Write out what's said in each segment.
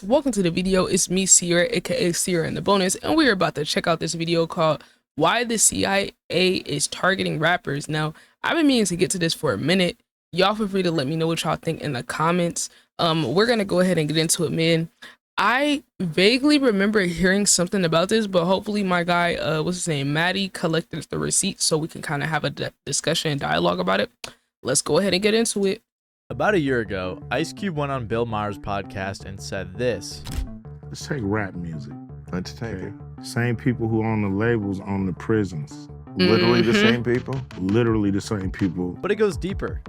Welcome to the video. It's me, Ciara, aka Ciara in the bonus, and we're about to check out this video called Why the CIA is Targeting Rappers. Now, I've been meaning to get to this for a minute. Y'all feel free to let me know what y'all think in the comments. We're gonna go ahead and get into it, man. I vaguely remember hearing something about this, but hopefully my guy, what's his name, Maddie, collected the receipts so we can kind of have a discussion and dialogue about it. Let's go ahead and get into it. About a year ago, Ice Cube went on Bill Maher's podcast and said this. Let's take rap music. Let's take it. Same people who own the labels own the prisons. Literally the same people? Literally the same people. But it goes deeper.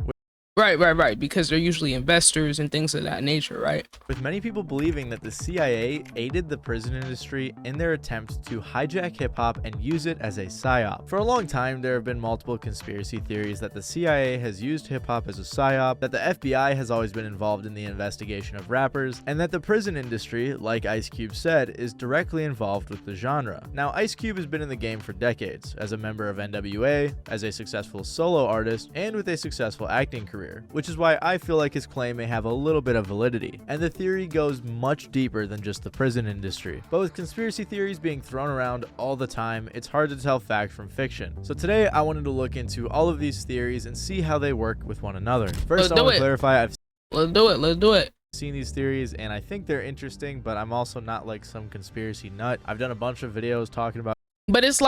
Right, because they're usually investors and things of that nature, right? With many people believing that the CIA aided the prison industry in their attempt to hijack hip-hop and use it as a psyop. For a long time, there have been multiple conspiracy theories that the CIA has used hip-hop as a psyop, that the FBI has always been involved in the investigation of rappers, and that the prison industry, like Ice Cube said, is directly involved with the genre. Now, Ice Cube has been in the game for decades, as a member of NWA, as a successful solo artist, and with a successful acting career, which is why I feel like his claim may have a little bit of validity. And the theory goes much deeper than just the prison industry. But with conspiracy theories being thrown around all the time, it's hard to tell fact from fiction. So today I wanted to look into all of these theories and see how they work with one another. First, I want to clarify Let's do it. Seen these theories and I think they're interesting, but I'm also not like some conspiracy nut. I've done a bunch of videos talking about but it's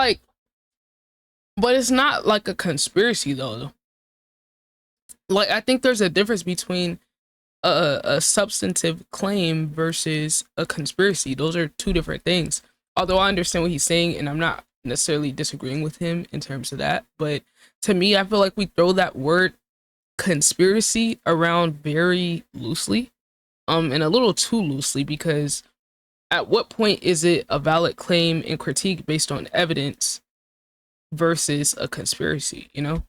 not like a conspiracy though. Like, I think there's a difference between a substantive claim versus a conspiracy. Those are two different things. Although I understand what he's saying, and I'm not necessarily disagreeing with him in terms of that. But to me, I feel like we throw that word conspiracy around very loosely, and a little too loosely, because at what point is it a valid claim and critique based on evidence versus a conspiracy, you know?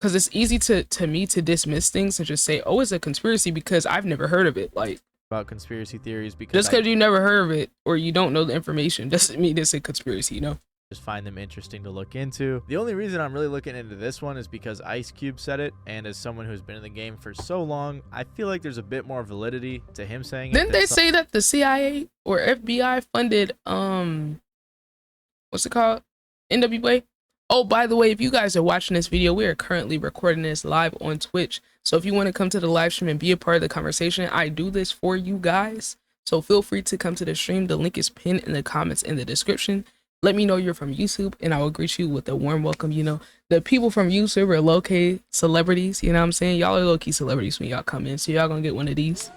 Because it's easy to me to dismiss things and just say, oh, it's a conspiracy because I've never heard of it. Like, about conspiracy theories because just because you never heard of it or you don't know the information doesn't mean it's a conspiracy, you know? Just find them interesting to look into. The only reason I'm really looking into this one is because Ice Cube said it, and as someone who's been in the game for so long, I feel like there's a bit more validity to him saying it. Didn't they say that the CIA or FBI funded what's it called? NWA? Oh, by the way, if you guys are watching this video, we are currently recording this live on Twitch. So if you want to come to the live stream and be a part of the conversation, I do this for you guys. So feel free to come to the stream. The link is pinned in the comments in the description. Let me know you're from YouTube and I will greet you with a warm welcome. You know, the people from YouTube are low-key celebrities. You know what I'm saying? Y'all are low-key celebrities when y'all come in. So y'all gonna get one of these.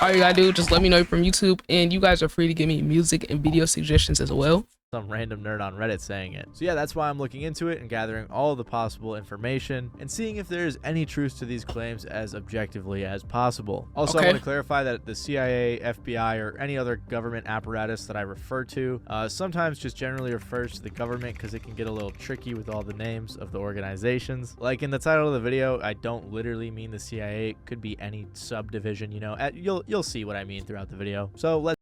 All you gotta do, just let me know you're from YouTube, and you guys are free to give me music and video suggestions as well. Some random nerd on Reddit saying it. So yeah, that's why I'm looking into it and gathering all the possible information and seeing if there is any truth to these claims as objectively as possible. Also, I want to clarify that the CIA, FBI, or any other government apparatus that I refer to sometimes just generally refers to the government because it can get a little tricky with all the names of the organizations. Like in the title of the video, I don't literally mean the CIA. It could be any subdivision, you know. You'll see what I mean throughout the video. So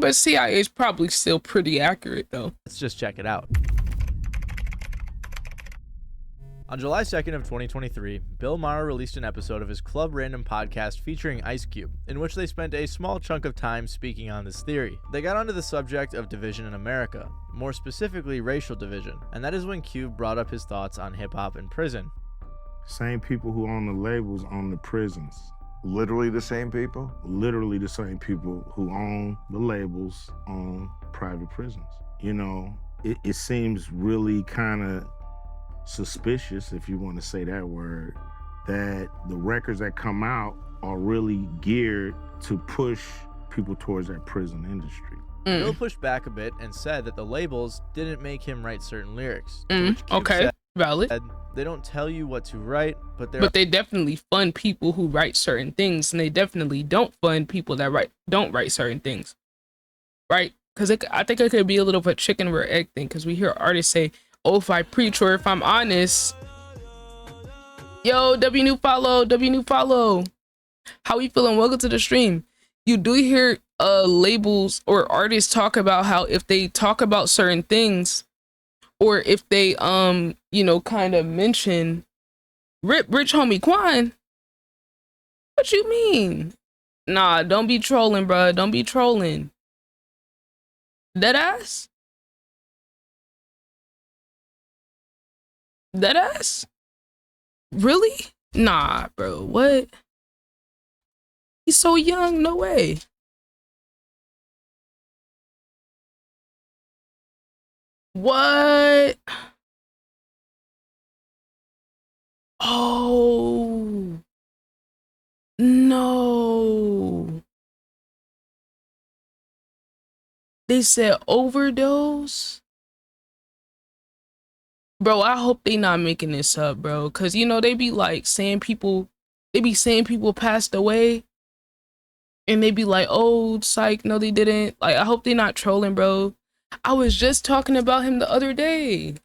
but CIA is probably still pretty accurate though. Let's just check it out. On July 2nd of 2023, Bill Maher released an episode of his Club Random podcast featuring Ice Cube, in which they spent a small chunk of time speaking on this theory. They got onto the subject of division in America, more specifically racial division, and that is when Cube brought up his thoughts on hip-hop in prison. Same people who own the labels own the prisons. Literally the same people? Literally the same people who own the labels own private prisons. You know, it seems really kind of suspicious, if you want to say that word, that the records that come out are really geared to push people towards that prison industry. Bill pushed back a bit and said that the labels didn't make him write certain lyrics. Okay, valid. They don't tell you what to write, but they definitely fund people who write certain things, and they definitely don't fund people that don't write certain things, right? Because I think it could be a little bit chicken or egg thing, because we hear artists say, oh, if I preach or if I'm honest. Yo, W new follow. How we feeling? Welcome to the stream. You do hear labels or artists talk about how if they talk about certain things, or if they you know, kind of mention rich homie Quan, what you mean? Nah, don't be trolling, bro. Don't be trolling. Dead ass? Dead ass? Really? Nah, bro. What? He's so young. No way. What? Oh. No. They said overdose? Bro, I hope they not making this up, bro. Cause you know, they be like saying people, they be saying people passed away. And they be like, oh, psych, no, they didn't. Like, I hope they not trolling, bro. I was just talking about him the other day.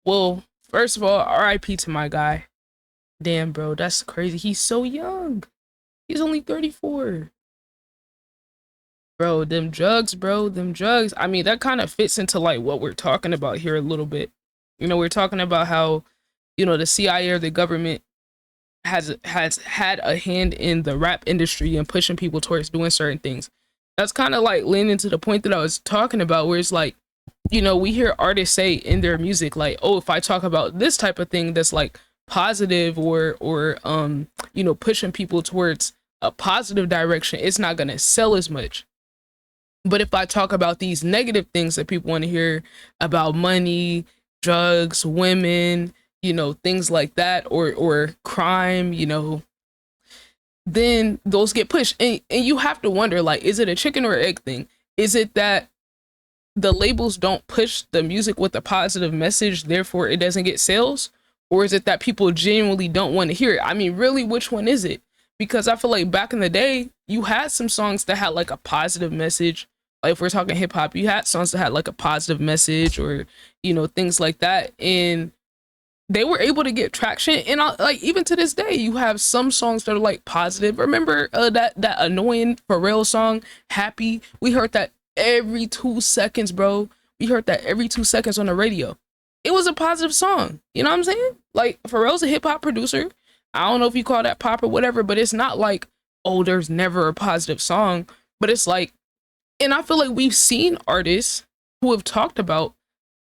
Well, first of all, RIP to my guy. Damn, bro, that's crazy. He's so young. He's only 34. Bro, them drugs, bro, them drugs. I mean, that kind of fits into like what we're talking about here a little bit. You know, we're talking about how, you know, the CIA or the government has had a hand in the rap industry and pushing people towards doing certain things. That's kind of like leaning to the point that I was talking about, where it's like, you know, we hear artists say in their music, like, oh, if I talk about this type of thing that's like positive or you know, pushing people towards a positive direction, it's not gonna sell as much. But if I talk about these negative things that people want to hear about, money, drugs, women, you know, things like that, or crime, you know, then those get pushed. And you have to wonder, like, is it a chicken or egg thing? Is it that the labels don't push the music with a positive message, therefore it doesn't get sales? Or is it that people genuinely don't want to hear it? I mean, really, which one is it? Because I feel like back in the day, you had some songs that had like a positive message. Like if we're talking hip hop, you had songs that had like a positive message, or, you know, things like that. And they were able to get traction. And like even to this day, you have some songs that are like positive. Remember that annoying Pharrell song, Happy? We heard that every 2 seconds, bro. We heard that every 2 seconds on the radio. It was a positive song. You know what I'm saying? Like, Pharrell's a hip hop producer. I don't know if you call that pop or whatever, but it's not like, oh, there's never a positive song. But it's like, and I feel like we've seen artists who have talked about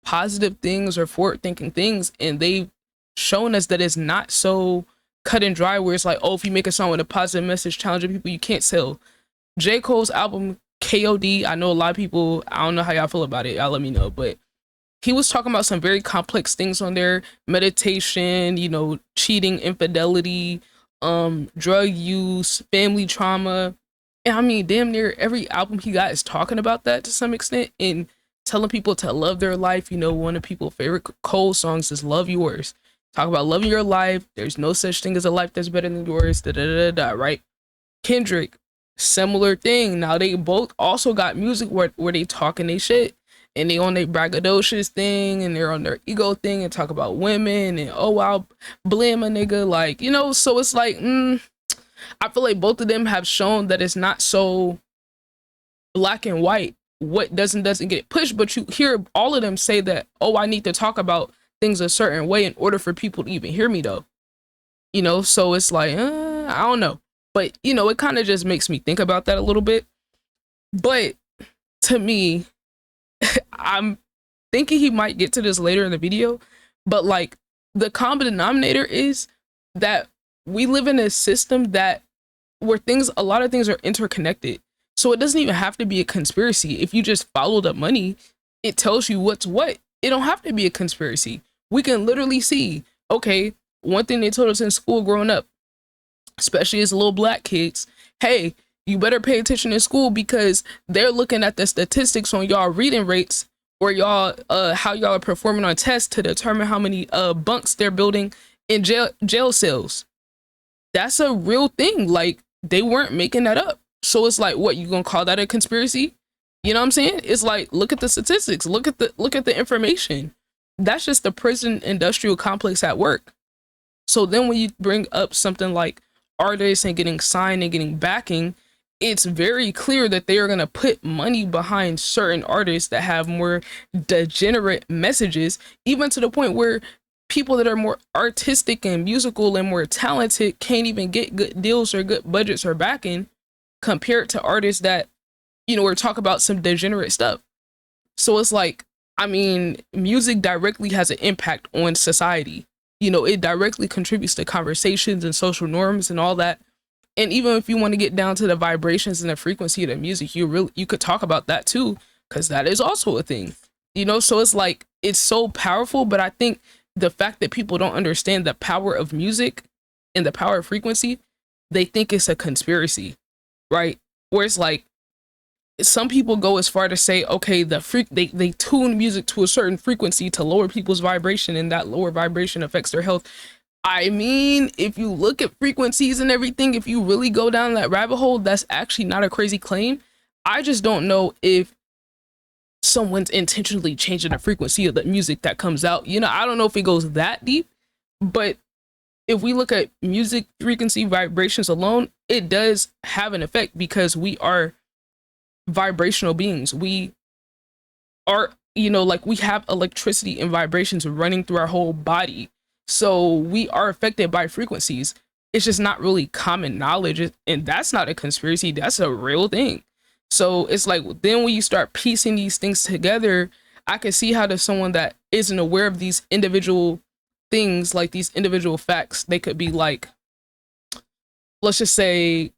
positive things or forward thinking things, and they've shown us that it's not so cut and dry, where it's like, oh, if you make a song with a positive message challenging people, you can't sell. J. Cole's album KOD, I know a lot of people, I don't know how y'all feel about it, y'all let me know, but he was talking about some very complex things on there: meditation, you know, cheating, infidelity, drug use, family trauma. And I mean, damn near every album he got is talking about that to some extent, and telling people to love their life. You know, one of people's favorite Cole songs is Love Yours. Talk about loving your life. There's no such thing as a life that's better than yours. Da da da da. Right? Kendrick, similar thing. Now they both also got music where they talking they shit, and they on their braggadocious thing, and they're on their ego thing, and talk about women, and oh, I'll blame a nigga, like, you know. So it's like, I feel like both of them have shown that it's not so black and white. What doesn't get pushed, but you hear all of them say that, oh, I need to talk about things a certain way in order for people to even hear me, though. You know, so it's like, I don't know. But, you know, it kind of just makes me think about that a little bit. But to me, I'm thinking he might get to this later in the video, but like, the common denominator is that we live in a system that where a lot of things are interconnected. So it doesn't even have to be a conspiracy. If you just follow the money, it tells you what's what. It don't have to be a conspiracy. We can literally see, okay, one thing they told us in school growing up, especially as little black kids, hey, you better pay attention in school because they're looking at the statistics on y'all reading rates, or y'all how y'all are performing on tests to determine how many bunks they're building in jail cells. That's a real thing. Like, they weren't making that up. So it's like, what, you gonna call that a conspiracy? You know what I'm saying? It's like, look at the statistics, look at the information. That's just the prison industrial complex at work. So then when you bring up something like artists and getting signed and getting backing, it's very clear that they are going to put money behind certain artists that have more degenerate messages, even to the point where people that are more artistic and musical and more talented can't even get good deals or good budgets or backing compared to artists that, you know, or talk about some degenerate stuff. So it's like, I mean, music directly has an impact on society. You know, it directly contributes to conversations and social norms and all that. And even if you want to get down to the vibrations and the frequency of the music, you could talk about that too, because that is also a thing. You know, so it's like, it's so powerful. But I think the fact that people don't understand the power of music and the power of frequency, they think it's a conspiracy, right? Where it's like, some people go as far to say, okay, they tune music to a certain frequency to lower people's vibration, and that lower vibration affects their health. I mean, if you look at frequencies and everything, if you really go down that rabbit hole, that's actually not a crazy claim. I just don't know if someone's intentionally changing the frequency of the music that comes out. You know, I don't know if it goes that deep, but if we look at music frequency vibrations alone, it does have an effect, because we are vibrational beings. We are, you know, like, we have electricity and vibrations running through our whole body. So we are affected by frequencies. It's just not really common knowledge. And that's not a conspiracy. That's a real thing. So it's like, then when you start piecing these things together, I can see how there's someone that isn't aware of these individual things, like these individual facts, they could be like, let's just say,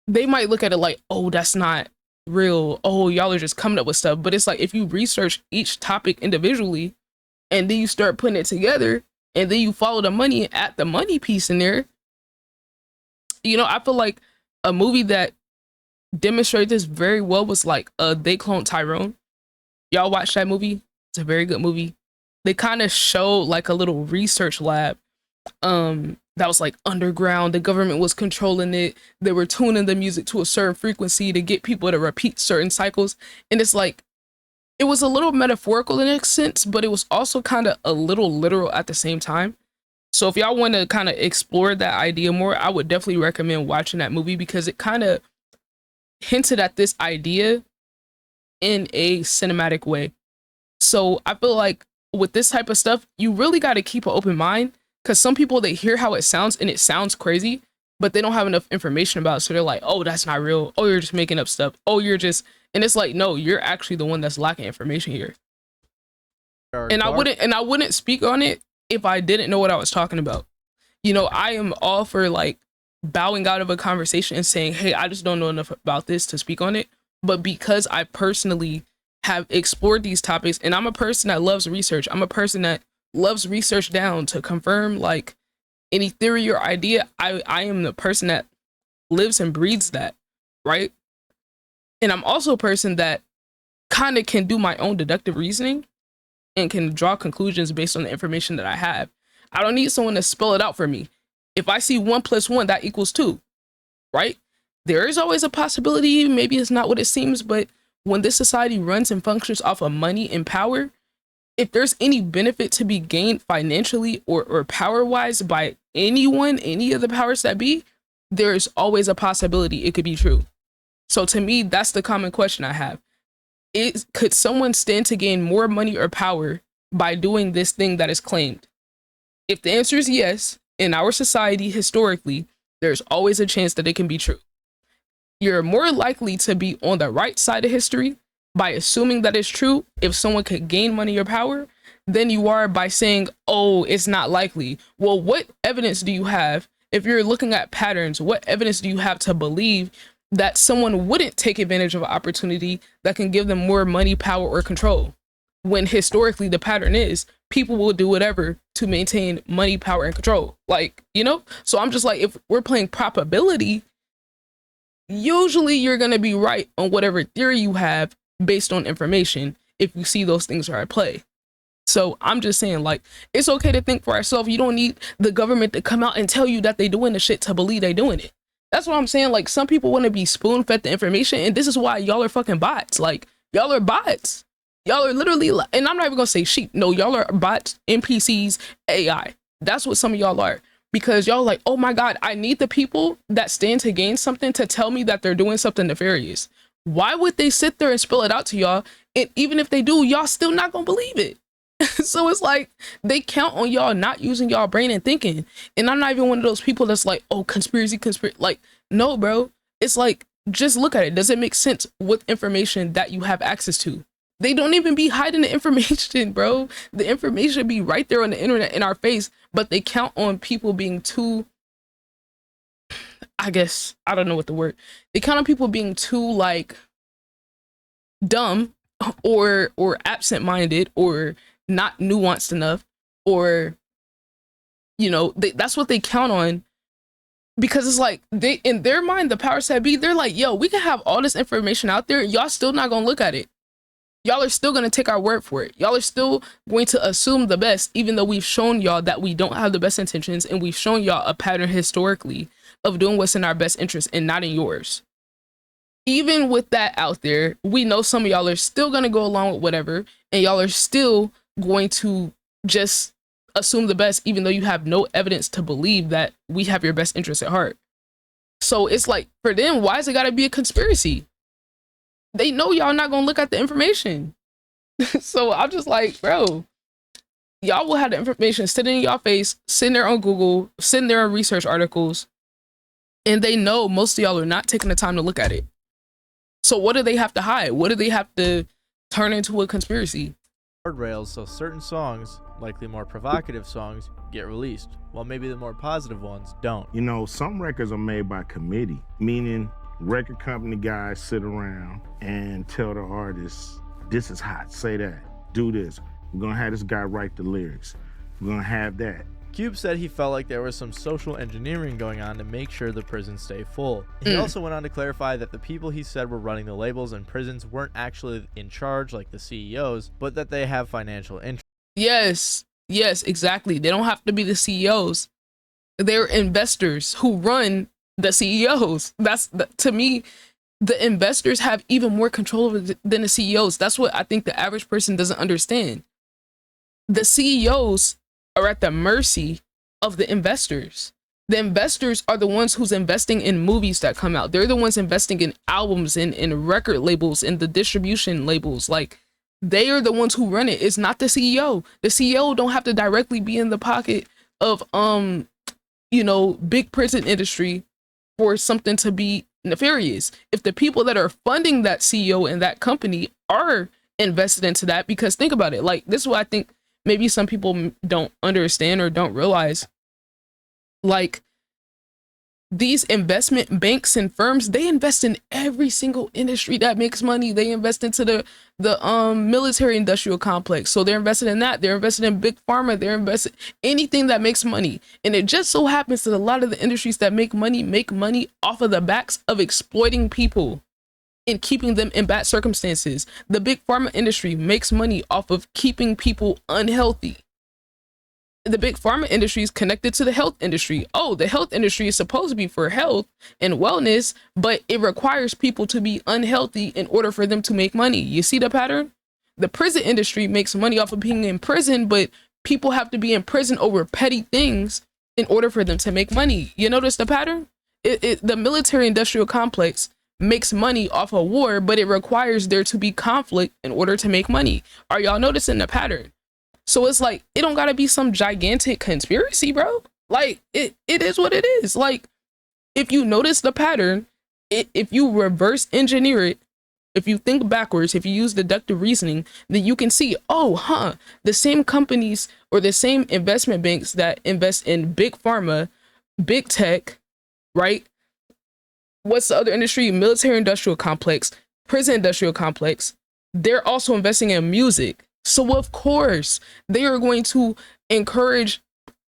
they might look at it like, oh, that's not real. Oh, y'all are just coming up with stuff. But it's like, if you research each topic individually and then you start putting it together and then you follow the money and add the money piece in there, you know, I feel like a movie that demonstrated this very well was like They Cloned Tyrone. Y'all watch that movie? It's a very good movie. They kind of show like a little research lab that was like underground. The government was controlling it. They were tuning the music to a certain frequency to get people to repeat certain cycles. And it's like, it was a little metaphorical in a sense, but it was also kind of a little literal at the same time. So if y'all want to kind of explore that idea more, I would definitely recommend watching that movie, because it kind of hinted at this idea in a cinematic way. So I feel like with this type of stuff, you really got to keep an open mind, because some people, they hear how it sounds and it sounds crazy, but they don't have enough information about it. So they're like, oh, that's not real. Oh, you're just making up stuff. Oh, you're just, and it's like, no, you're actually the one that's lacking information here. And I wouldn't speak on it if I didn't know what I was talking about. You know, I am all for like bowing out of a conversation and saying, hey, I just don't know enough about this to speak on it. But because I personally have explored these topics, and I'm a person that loves research, I'm a person that loves research down to confirm like any theory or idea. I am the person that lives and breathes that, right? And I'm also a person that kind of can do my own deductive reasoning and can draw conclusions based on the information that I have. I don't need someone to spell it out for me. If I see 1 + 1, that equals 2, right? There is always a possibility, maybe it's not what it seems, but when this society runs and functions off of money and power, if there's any benefit to be gained financially or power-wise by anyone, any of the powers that be, there's always a possibility it could be true. So to me, that's the common question I have. Could someone stand to gain more money or power by doing this thing that is claimed? If the answer is yes, in our society, historically, there's always a chance that it can be true. You're more likely to be on the right side of history by assuming that it's true if someone could gain money or power than you are by saying, oh, it's not likely. Well, what evidence do you have? If you're looking at patterns, what evidence do you have to believe that someone wouldn't take advantage of an opportunity that can give them more money, power, or control? When historically the pattern is people will do whatever to maintain money, power, and control. Like, you know? So I'm just like, if we're playing probability, usually you're going to be right on whatever theory you have based on information if you see those things are at play. So I'm just saying, like, it's okay to think for ourselves. You don't need the government to come out and tell you that they doing the shit to believe they doing it. That's what I'm saying. Like, some people want to be spoon-fed the information, and this is why y'all are fucking bots. Like, y'all are bots. Y'all are literally, and I'm not even gonna say sheep. No, y'all are bots, NPCs, AI. That's what some of y'all are. Because y'all like, oh my God, I need the people that stand to gain something to tell me that they're doing something nefarious. Why would they sit there and spill it out to y'all? And even if they do, y'all still not gonna believe it. So it's like they count on y'all not using y'all brain and thinking. And I'm not even one of those people that's like, oh, conspiracy. Like, no, bro. It's like, just look at it. Does it make sense with information that you have access to? They don't even be hiding the information, bro. The information be right there on the internet in our face, but they count on people being too, I guess, I don't know what the word. They count on people being too like dumb or absent-minded or not nuanced enough, or that's what they count on, because it's like they, in their mind, the powers that be, they're like, yo, we can have all this information out there, y'all still not gonna look at it. Y'all are still gonna take our word for it. Y'all are still going to assume the best, even though we've shown y'all that we don't have the best intentions, and we've shown y'all a pattern historically of doing what's in our best interest and not in yours. Even with that out there, we know some of y'all are still gonna go along with whatever, and y'all are still going to just assume the best, even though you have no evidence to believe that we have your best interest at heart. So it's like, for them, why is it gotta be a conspiracy? They know y'all not gonna look at the information. So I'm just like, bro, y'all will have the information sitting in y'all face, sitting there on Google, sitting there on research articles, and they know most of y'all are not taking the time to look at it. So what do they have to hide? What do they have to turn into a conspiracy? Rails, so certain songs, likely more provocative songs, get released, while maybe the more positive ones don't. You know, some records are made by committee, meaning record company guys sit around and tell the artists, this is hot, say that, do this. We're gonna have this guy write the lyrics. We're gonna have that. Cube said he felt like there was some social engineering going on to make sure the prisons stay full. He also went on to clarify that the people he said were running the labels and prisons weren't actually in charge like the CEOs, but that they have financial interest. Yes, exactly. They don't have to be the CEOs. They're investors who run the CEOs. To me, the investors have even more control over than the CEOs. That's what I think the average person doesn't understand. The CEOs are at the mercy of the investors. The investors are the ones who's investing in movies that come out. They're the ones investing in albums and in record labels and the distribution labels. Like, they are the ones who run it. It's not the CEO. The CEO don't have to directly be in the pocket of big prison industry for something to be nefarious. If the people that are funding that CEO and that company are invested into that, because think about it, like, this is what I think maybe some people don't understand or don't realize. Like, these investment banks and firms, they invest in every single industry that makes money. They invest into the military industrial complex. So they're invested in that. They're invested in big pharma. They're invested anything that makes money. And it just so happens that a lot of the industries that make money off of the backs of exploiting people and keeping them in bad circumstances. The big pharma industry makes money off of keeping people unhealthy. The big pharma industry is connected to the health industry. Oh, the health industry is supposed to be for health and wellness, but it requires people to be unhealthy in order for them to make money. You see the pattern? The prison industry makes money off of being in prison, but people have to be in prison over petty things in order for them to make money. You notice the pattern? The military industrial complex makes money off of war, but it requires there to be conflict in order to make money. Are y'all noticing the pattern? So it's like, it don't gotta be some gigantic conspiracy, bro. Like, it is what it is. Like, if you notice the pattern, if you reverse engineer it, if you think backwards, if you use deductive reasoning, then you can see, the same companies or the same investment banks that invest in big pharma, big tech, right? What's the other industry? Military industrial complex, prison industrial complex. They're also investing in music. So of course they are going to encourage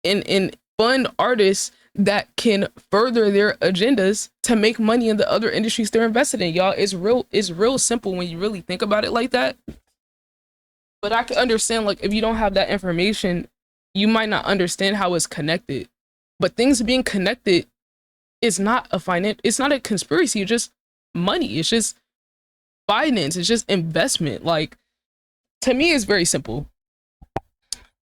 and fund artists that can further their agendas to make money in the other industries they're invested in. Y'all, it's real simple when you really think about it like that. But I can understand, like, if you don't have that information, you might not understand how it's connected. But things being connected is not it's not a conspiracy. It's just money. It's just finance. It's just investment. Like, to me, it's very simple.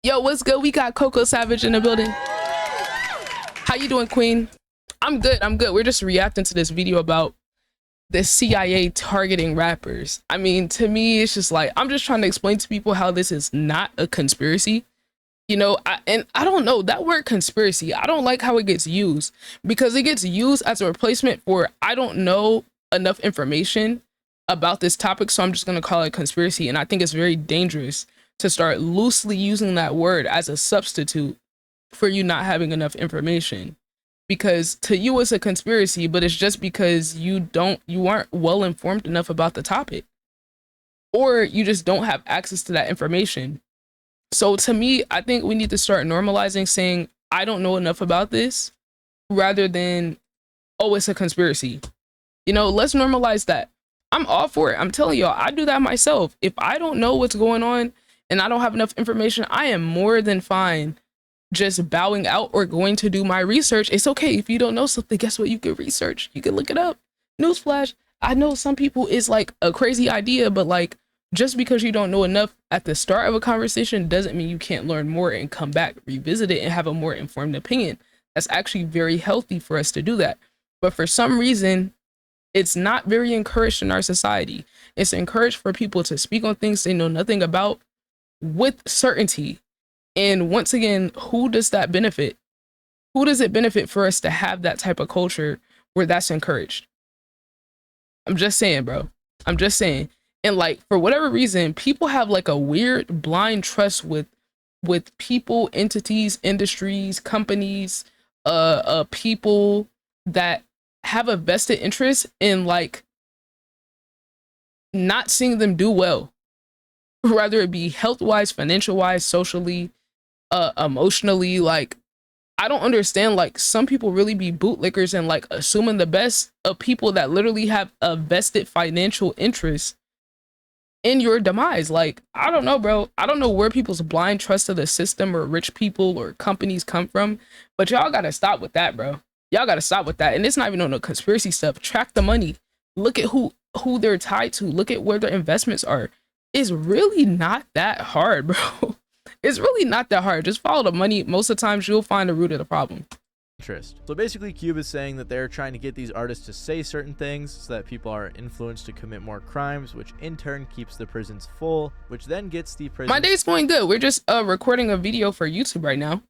Yo, what's good? We got Coco Savage in the building. How you doing, Queen? I'm good. We're just reacting to this video about the CIA targeting rappers. I mean, to me, it's just like, I'm just trying to explain to people how this is not a conspiracy. You know, and I don't know that word conspiracy. I don't like how it gets used because it gets used as a replacement for I don't know enough information about this topic, so I'm just going to call it conspiracy. And I think it's very dangerous to start loosely using that word as a substitute for you not having enough information, because to you it's a conspiracy, but it's just because you aren't well informed enough about the topic, or you just don't have access to that information. So to me, I think we need to start normalizing saying, I don't know enough about this, rather than, oh, it's a conspiracy. You know, let's normalize that. I'm all for it. I'm telling y'all, I do that myself. If I don't know what's going on and I don't have enough information, I am more than fine just bowing out or going to do my research. It's okay. If you don't know something, guess what? You can research. You can look it up. Newsflash. I know some people is like a crazy idea, but like, just because you don't know enough at the start of a conversation doesn't mean you can't learn more and come back, revisit it, and have a more informed opinion. That's actually very healthy for us to do that. But for some reason, it's not very encouraged in our society. It's encouraged for people to speak on things they know nothing about with certainty. And once again, who does that benefit? Who does it benefit for us to have that type of culture where that's encouraged? I'm just saying, bro. I'm just saying. And like, for whatever reason, people have like a weird blind trust with people, entities, industries, companies, people that have a vested interest in like not seeing them do well, whether it be health wise, financial wise, socially, emotionally. Like, I don't understand, like, some people really be bootlickers and like assuming the best of people that literally have a vested financial interest in your demise. Like, I don't know, bro. I don't know where people's blind trust of the system or rich people or companies come from, but y'all gotta stop with that, bro. Y'all gotta stop with that. And it's not even on the conspiracy stuff. Track the money. Look at who they're tied to. Look at where their investments are. It's really not that hard, bro. It's really not that hard. Just follow the money. Most of the times you'll find the root of the problem. Interest. So basically, Cube is saying that they're trying to get these artists to say certain things so that people are influenced to commit more crimes, which in turn keeps the prisons full, which then gets the prison. My day's going good. We're just recording a video for YouTube right now.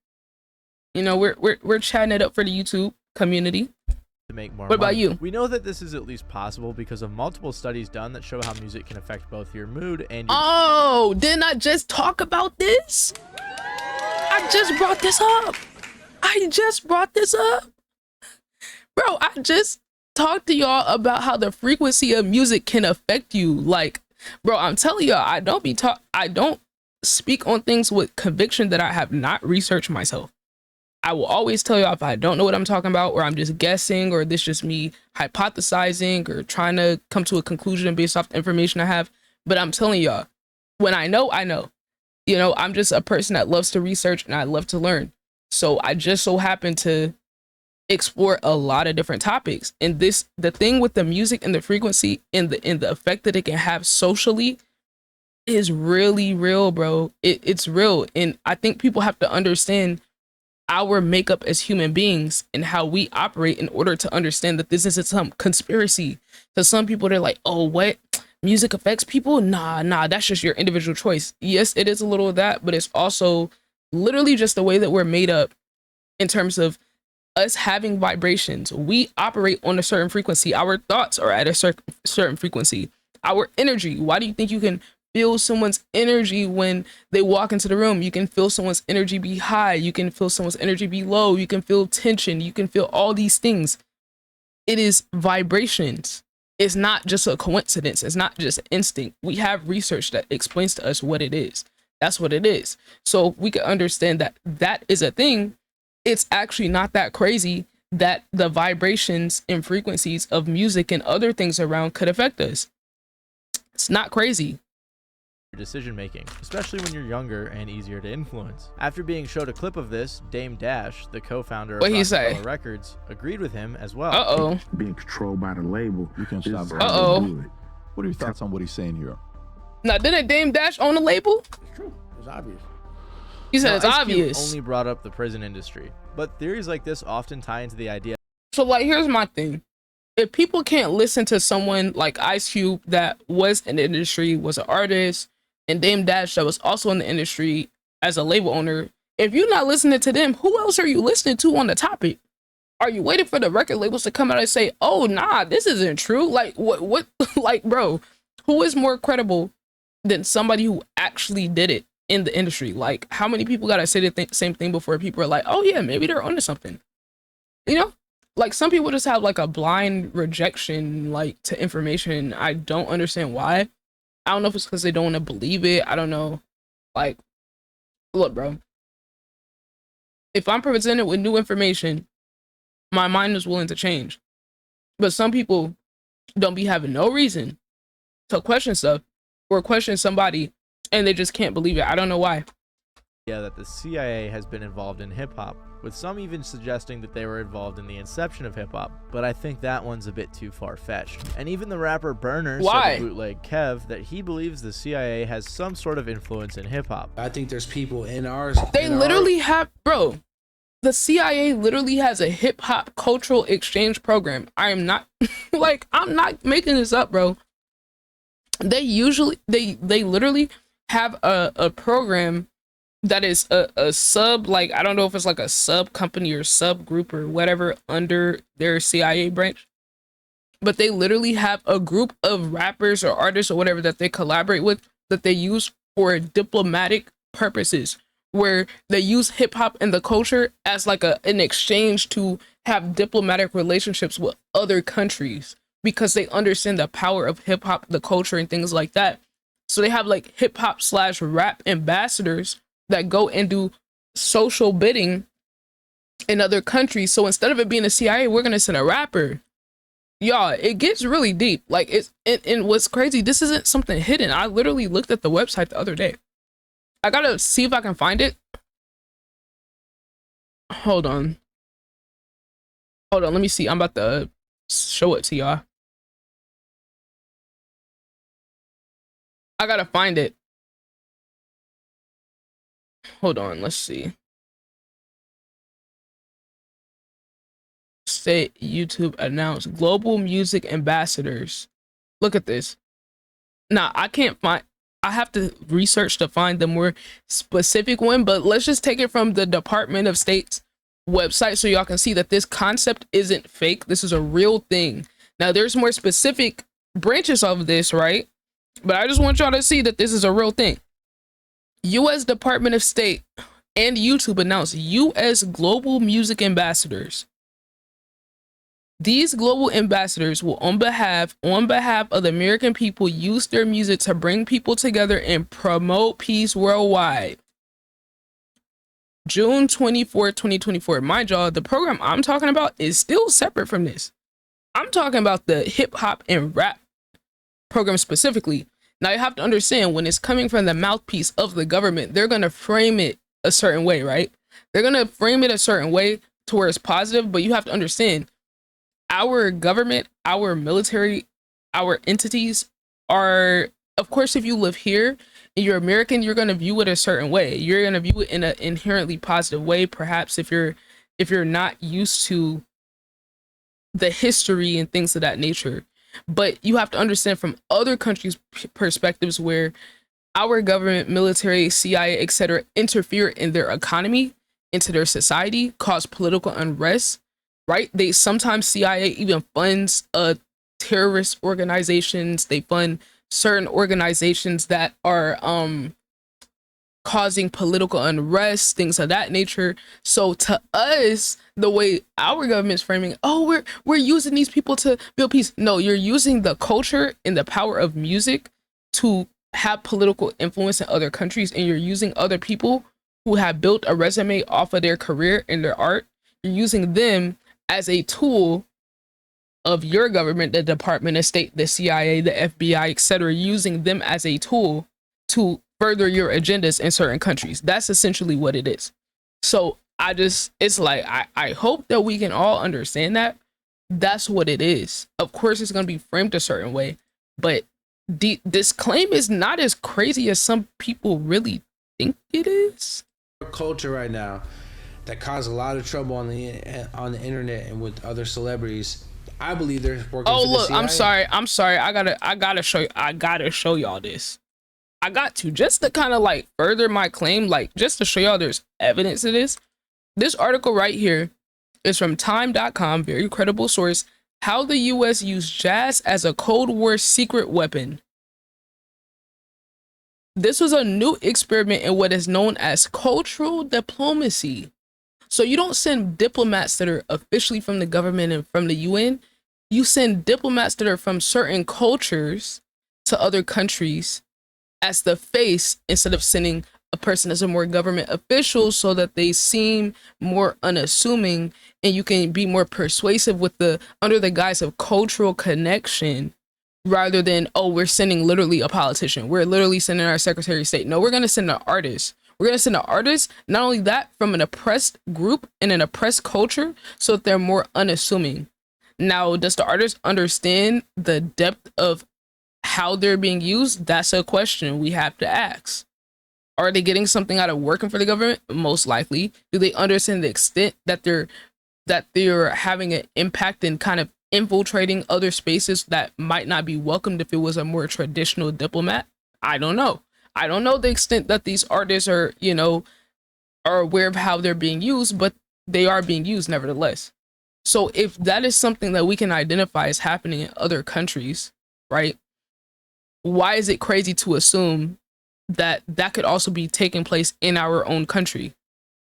You know, we're chatting it up for the YouTube community. To make more What about money. you? We know that this is at least possible because of multiple studies done that show how music can affect both your mood and your Oh, didn't I just talk about this? I just brought this up. Bro, I just talked to y'all about how the frequency of music can affect you. Like, bro, I'm telling y'all, I don't speak on things with conviction that I have not researched myself. I will always tell y'all if I don't know what I'm talking about, or I'm just guessing, or this just me hypothesizing or trying to come to a conclusion based off the information I have. But I'm telling y'all, when I know, I know. You know, I'm just a person that loves to research and I love to learn. So I just so happen to explore a lot of different topics. And the thing with the music and the frequency and the effect that it can have socially is really real, bro. It's real. And I think people have to understand our makeup as human beings and how we operate in order to understand that this isn't some conspiracy. So some people, they're like, oh, what? Music affects people? Nah, that's just your individual choice. Yes, it is a little of that, but it's also literally just the way that we're made up in terms of us having vibrations. We operate on a certain frequency. Our thoughts are at a certain frequency. Our energy. Why do you think you can feel someone's energy when they walk into the room? You can feel someone's energy be high. You can feel someone's energy be low. You can feel tension. You can feel all these things. It is vibrations. It's not just a coincidence. It's not just instinct. We have research that explains to us what it is. That's what it is. So we can understand that that is a thing. It's actually not that crazy that the vibrations and frequencies of music and other things around could affect us. It's not crazy. decision making, especially when you're younger and easier to influence. After being showed a clip of this, Dame Dash, the co-founder of What he say? Rockefeller Records, agreed with him as well. Uh-oh. Being controlled by the label. You can This stop. is Right how Uh-oh. they do it. What are your thoughts on what he's saying here? Now, didn't Dame Dash own a label? It's true. It's obvious. You said Now, it's Ice Cube obvious. only brought up the prison industry, but theories like this often tie into the idea So, like, here's my thing. if people can't listen to someone like Ice Cube that was in the industry, was an artist, and Dame Dash that was also in the industry as a label owner, if you're not listening to them, who else are you listening to on the topic? Are you waiting for the record labels to come out and say, "Oh, nah, this isn't true"? Like, what, like, bro, who is more credible than somebody who actually did it in the industry? Like, how many people gotta say the same thing before people are like, "Oh yeah, maybe they're onto something"? You know, like some people just have like a blind rejection, like to information. I don't understand why. I don't know if it's because they don't want to believe it. I don't know. Like, look, bro, if I'm presented with new information, my mind is willing to change. But some people don't be having no reason to question stuff or question somebody, and they just can't believe it. I don't know why. Yeah, that the CIA has been involved in hip-hop, with some even suggesting that they were involved in the inception of hip-hop, but I think that one's a bit too far-fetched. And even the rapper Burner Why? said to Bootleg Kev that he believes the CIA has some sort of influence in hip-hop. I think there's people in ours. They literally have, bro, the CIA literally has a hip-hop cultural exchange program. I am not, like, I'm not making this up, bro. They usually, they literally have a program that is a sub, like, I don't know if it's like a sub company or subgroup or whatever under their CIA branch, but they literally have a group of rappers or artists or whatever that they collaborate with that they use for diplomatic purposes, where they use hip hop and the culture as like an exchange to have diplomatic relationships with other countries because they understand the power of hip hop, the culture, and things like that. So they have like hip hop / rap ambassadors that go and do social bidding in other countries. So instead of it being the CIA, we're gonna send a rapper. Y'all, it gets really deep. Like, it's and what's crazy, this isn't something hidden. I literally looked at the website the other day. I gotta see if I can find it. Hold on, let me see. I'm about to show it to y'all. I gotta find it. Hold on, let's see. State YouTube announced global music ambassadors. Look at this. Now, I can't find, I have to research to find the more specific one, but let's just take it from the Department of State's website so y'all can see that this concept isn't fake. This is a real thing. Now, there's more specific branches of this, right? But I just want y'all to see that this is a real thing. U.S. Department of State and YouTube announced U.S. global music ambassadors. These global ambassadors will, on behalf of the American people, use their music to bring people together and promote peace worldwide. June 24, 2024. Mind y'all, the program I'm talking about is still separate from this. I'm talking about the hip hop and rap program specifically. Now, you have to understand, when it's coming from the mouthpiece of the government, they're going to frame it a certain way, right? They're going to frame it a certain way to where it's positive, but you have to understand, our government, our military, our entities are, of course, if you live here and you're American, you're going to view it a certain way. You're going to view it in an inherently positive way. Perhaps if you're not used to the history and things of that nature. But you have to understand from other countries' perspectives where our government, military, CIA, etc., interfere in their economy, into their society, cause political unrest, right? They sometimes, CIA even funds terrorist organizations. They fund certain organizations that are causing political unrest, things of that nature. So to us, the way our government's framing, oh, we're using these people to build peace. No, you're using the culture and the power of music to have political influence in other countries, and you're using other people who have built a resume off of their career and their art. You're using them as a tool of your government, the Department of State, the CIA, the FBI, etc., using them as a tool to further your agendas in certain countries. That's essentially what it is. So it's like, I hope that we can all understand that that's what it is. Of course, it's going to be framed a certain way, but this claim is not as crazy as some people really think it is. Culture right now that cause a lot of trouble on the internet and with other celebrities. I believe they're working Oh for the look, CIA. I'm sorry. I gotta show y'all this. I got to just to kind of like further my claim, like just to show y'all there's evidence of this. This article right here is from time.com, very credible source. How the US used jazz as a Cold War secret weapon. This was a new experiment in what is known as cultural diplomacy. So you don't send diplomats that are officially from the government and from the UN. You send diplomats that are from certain cultures to other countries as the face instead of sending a person as a more government official so that they seem more unassuming and you can be more persuasive with the under the guise of cultural connection rather than, oh, we're sending literally a politician. We're literally sending our Secretary of State. No, we're going to send an artist. We're going to send an artist, not only that, from an oppressed group and an oppressed culture so that they're more unassuming. Now, does the artist understand the depth of how they're being used? That's a question we have to ask. Are they getting something out of working for the government? Most likely. Do they understand the extent that they're having an impact and kind of infiltrating other spaces that might not be welcomed if it was a more traditional diplomat? I don't know. I don't know the extent that these artists are, are aware of how they're being used, but they are being used nevertheless. So if that is something that we can identify as happening in other countries, right? Why is it crazy to assume that that could also be taking place in our own country?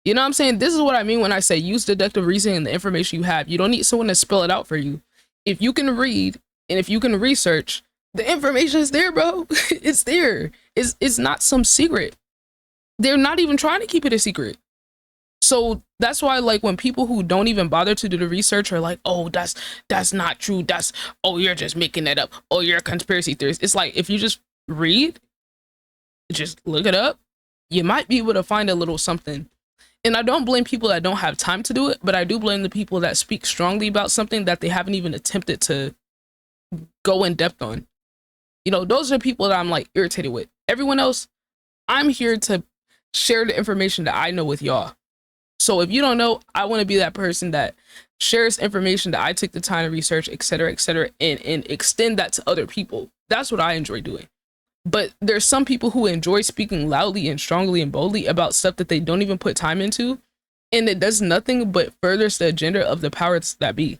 You know what I'm saying? This is what I mean when I say use deductive reasoning and the information you have. You don't need someone to spell it out for you. If you can read and if you can research, the information is there, bro. It's there. It's not some secret. They're not even trying to keep it a secret. So that's why, like, when people who don't even bother to do the research are like, oh, that's not true. Oh, you're just making that up. Oh, you're a conspiracy theorist. It's like, if you just read, just look it up, you might be able to find a little something. And I don't blame people that don't have time to do it, but I do blame the people that speak strongly about something that they haven't even attempted to go in depth on. Those are people that I'm like irritated with. Everyone else, I'm here to share the information that I know with y'all. So if you don't know, I want to be that person that shares information that I took the time to research, et cetera, and extend that to other people. That's what I enjoy doing. But there's some people who enjoy speaking loudly and strongly and boldly about stuff that they don't even put time into. And it does nothing but furthers the agenda of the powers that be.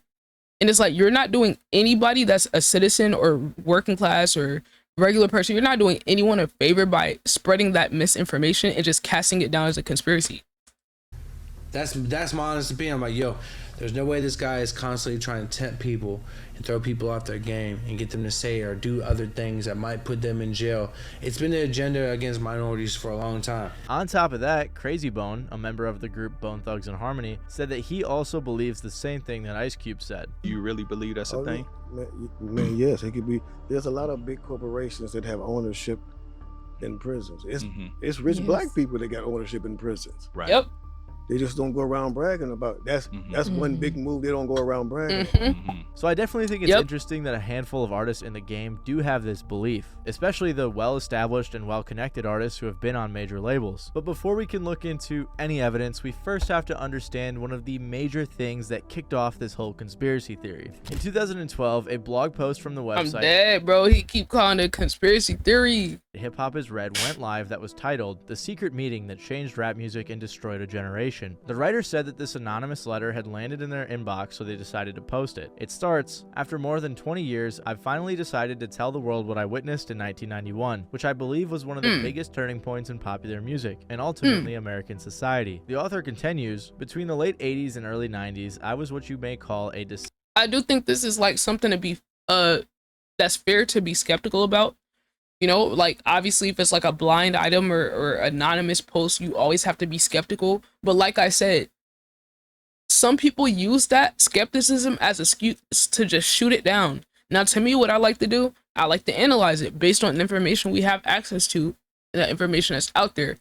And it's like, you're not doing anybody that's a citizen or working class or regular person, you're not doing anyone a favor by spreading that misinformation and just casting it down as a conspiracy. That's my honest opinion. I'm like, yo, there's no way this guy is constantly trying to tempt people and throw people off their game and get them to say or do other things that might put them in jail. It's been the agenda against minorities for a long time. On top of that, Crazy Bone, a member of the group Bone Thugs and Harmony, said that he also believes the same thing that Ice Cube said. Do you really believe that's a thing? Man, yes, it could be. There's a lot of big corporations that have ownership in prisons. It's rich black people that got ownership in prisons. Right. Yep. They just don't go around bragging about. That's one big move. They don't go around bragging. So I definitely think it's interesting that a handful of artists in the game do have this belief, especially the well-established and well-connected artists who have been on major labels. But before we can look into any evidence, we first have to understand one of the major things that kicked off this whole conspiracy theory. In 2012, a blog post from the website I'm dead, bro. He keep calling it conspiracy theory. Hip Hop is Red went live that was titled "The Secret Meeting That Changed Rap Music and Destroyed a Generation." The writer said that this anonymous letter had landed in their inbox, so they decided to post it. It starts, "After more than 20 years, I've finally decided to tell the world what I witnessed in 1991, which I believe was one of the biggest turning points in popular music, and ultimately American society." The author continues, "Between the late 80s and early 90s, I was what you may call a I do think this is like something to be that's fair to be skeptical about. Like, obviously, if it's like a blind item or anonymous post, you always have to be skeptical. But like I said, some people use that skepticism as an excuse to just shoot it down. Now, to me, what I like to do, I like to analyze it based on the information we have access to, the information that's out there.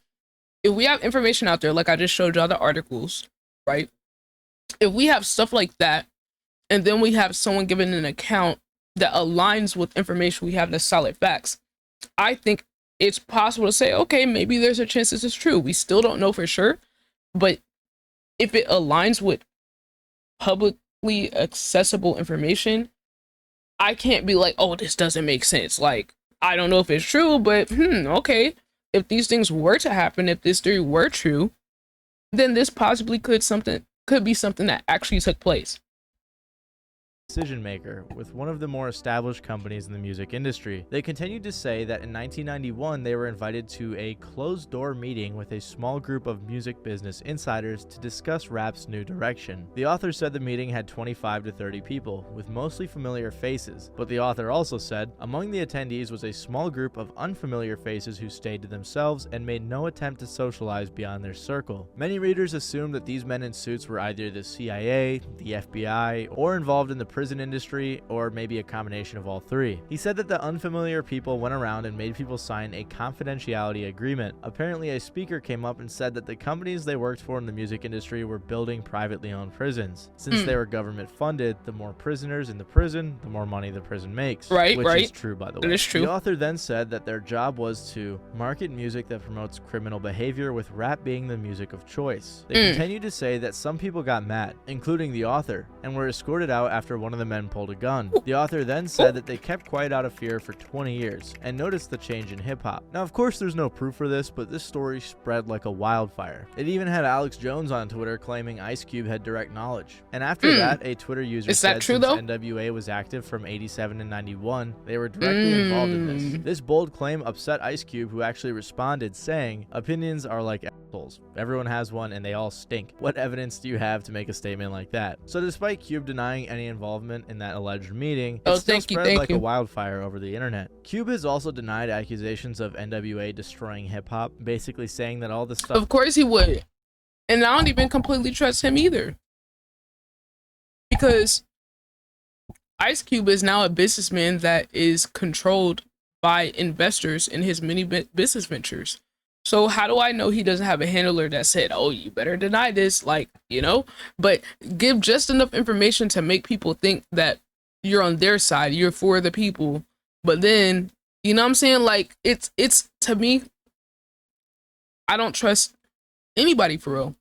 If we have information out there, like I just showed y'all the articles, right? If we have stuff like that, and then we have someone giving an account that aligns with information we have that's solid facts, I think it's possible to say, okay, maybe there's a chance this is true. We still don't know for sure, but if it aligns with public publicly accessible information, I can't be like, oh, this doesn't make sense. Like, I don't know if it's true, but okay. If these things were to happen, if this theory were true, then this possibly could be something that actually took place. Decision maker with one of the more established companies in the music industry. They continued to say that in 1991 they were invited to a closed-door meeting with a small group of music business insiders to discuss rap's new direction. The author said the meeting had 25 to 30 people, with mostly familiar faces, but the author also said among the attendees was a small group of unfamiliar faces who stayed to themselves and made no attempt to socialize beyond their circle. Many readers assumed that these men in suits were either the CIA, the FBI, or involved in the prison industry, or maybe a combination of all three. He said that the unfamiliar people went around and made people sign a confidentiality agreement. Apparently, a speaker came up and said that the companies they worked for in the music industry were building privately owned prisons. Since they were government funded, the more prisoners in the prison, the more money the prison makes. Which is true, by the way. It is true. The author then said that their job was to market music that promotes criminal behavior, with rap being the music of choice. They continued to say that some people got mad, including the author, and were escorted out after one of the men pulled a gun. The author then said that they kept quiet out of fear for 20 years and noticed the change in hip-hop. Now, of course, there's no proof for this, but this story spread like a wildfire. It even had Alex Jones on Twitter claiming Ice Cube had direct knowledge. And after that, a Twitter user said since NWA was active from 87 to 91, they were directly involved in this. This bold claim upset Ice Cube, who actually responded saying, "Opinions are like assholes. Everyone has one and they all stink. What evidence do you have to make a statement like that?" So despite Cube denying any involvement in that alleged meeting, it still spread like a wildfire over the internet. Cube has also denied accusations of NWA destroying hip-hop, basically saying that all this stuff— Of course he would. And I don't even completely trust him either. Because Ice Cube is now a businessman that is controlled by investors in his many business ventures. So how do I know he doesn't have a handler that said, oh, you better deny this, like, you know, but give just enough information to make people think that you're on their side, you're for the people. But then, you know what I'm saying? Like, it's to me, I don't trust anybody for real.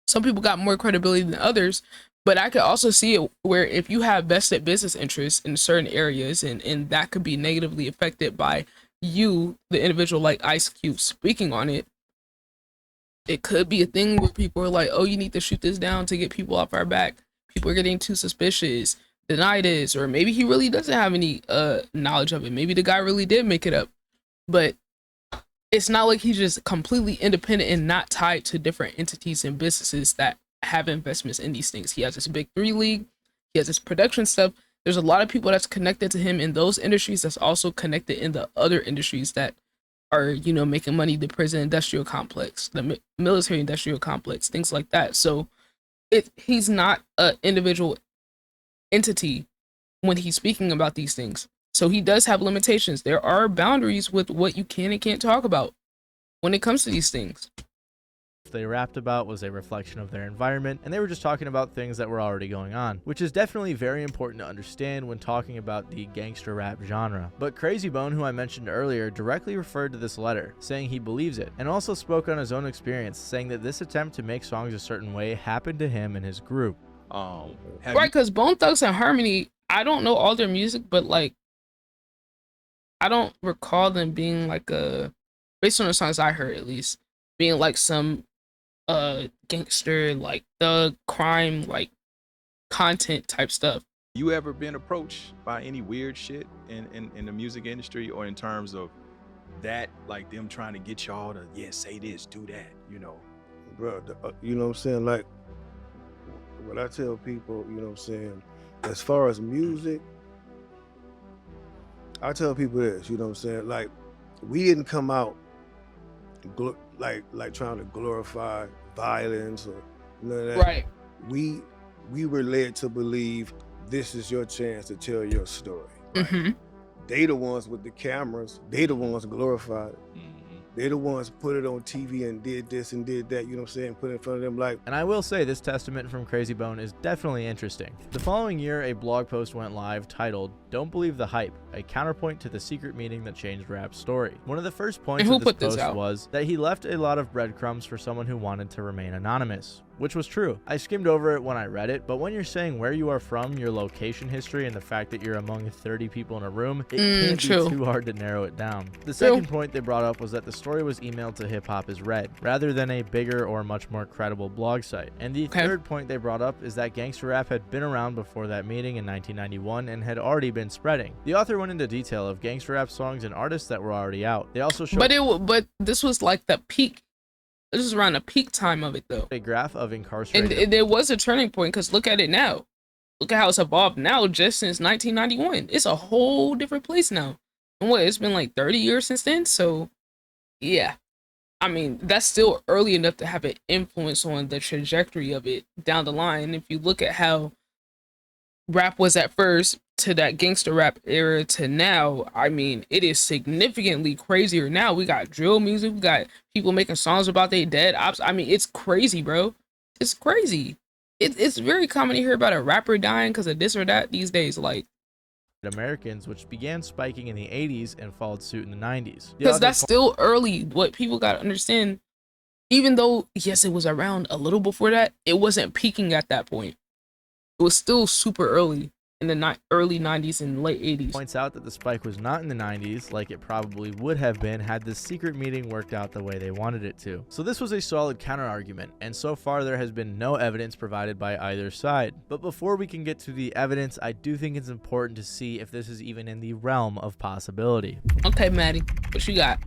Some people got more credibility than others, but I could also see it where if you have vested business interests in certain areas and that could be negatively affected by you, the individual, like Ice Cube, speaking on it, it could be a thing where people are like, oh, you need to shoot this down to get people off our back. People are getting too suspicious, deny this, or maybe he really doesn't have any knowledge of it. Maybe the guy really did make it up, but it's not like he's just completely independent and not tied to different entities and businesses that have investments in these things. He has this big 3 league, he has this production stuff. There's a lot of people that's connected to him in those industries that's also connected in the other industries that are, you know, making money, the prison industrial complex, the military industrial complex, things like that. So he's not an individual entity when he's speaking about these things. So he does have limitations. There are boundaries with what you can and can't talk about when it comes to these things. They rapped about was a reflection of their environment, and they were just talking about things that were already going on, which is definitely very important to understand when talking about the gangster rap genre. But Crazy Bone, who I mentioned earlier, directly referred to this letter, saying he believes it, and also spoke on his own experience, saying that this attempt to make songs a certain way happened to him and his group. Right, because Bone Thugs and Harmony, I don't know all their music, but like, I don't recall them being like based on the songs I heard at least, being like some gangster, like thug crime, like content type stuff. You ever been approached by any weird shit in the music industry, or in terms of that, like them trying to get y'all to, yeah, say this, do that, you know? Bro, you know what I'm saying? Like, what I tell people, you know what I'm saying, as far as music, I tell people this, you know what I'm saying? Like, we didn't come out like trying to glorify violence or none of that. Right. We were led to believe this is your chance to tell your story. Mm-hmm. They the ones with the cameras. They the ones glorified it. Mm-hmm. They the ones put it on TV and did this and did that, you know what I'm saying, put it in front of them like. And I will say this testament from Crazy Bone is definitely interesting. The following year, a blog post went live titled, "Don't believe the hype," a counterpoint to the secret meeting that changed rap's story. One of the first points And who of this put this post out? was that he left a lot of breadcrumbs for someone who wanted to remain anonymous, which was true. I skimmed over it when I read it, but when you're saying where you are from, your location history, and the fact that you're among 30 people in a room, it can't true. be too hard to narrow it down. The second point they brought up was that the story was emailed to Hip Hop is Red, rather than a bigger or much more credible blog site. And the third point they brought up is that gangster rap had been around before that meeting in 1991 and had already been spreading. The author went into detail of gangster rap songs and artists that were already out. They also showed but this was like the peak. This is around the peak time of it though. a graph of incarcerated. And there was a turning point, because look at it now. Look at how it's evolved now just since 1991. It's a whole different place now. And what, it's been like 30 years since then? So, yeah. I mean, that's still early enough to have an influence on the trajectory of it down the line. If you look at how rap was at first to that gangster rap era to now, I mean, it is significantly crazier now. We got drill music, we got people making songs about their dead ops. I mean, it's crazy, bro. It's crazy. It's very common to hear about a rapper dying because of this or that these days, like, Americans, which began spiking in the 80s and followed suit in the 90s. because that's still early. What people got to understand, even though yes, it was around a little before that, it wasn't peaking at that point. It was still super early in the early 90s and late 80s. Points out that the spike was not in the 90s like it probably would have been had this secret meeting worked out the way they wanted it to. So this was a solid counter argument, and so far there has been no evidence provided by either side. But before we can get to the evidence, I do think it's important to see if this is even in the realm of possibility. Okay, Maddie, what you got?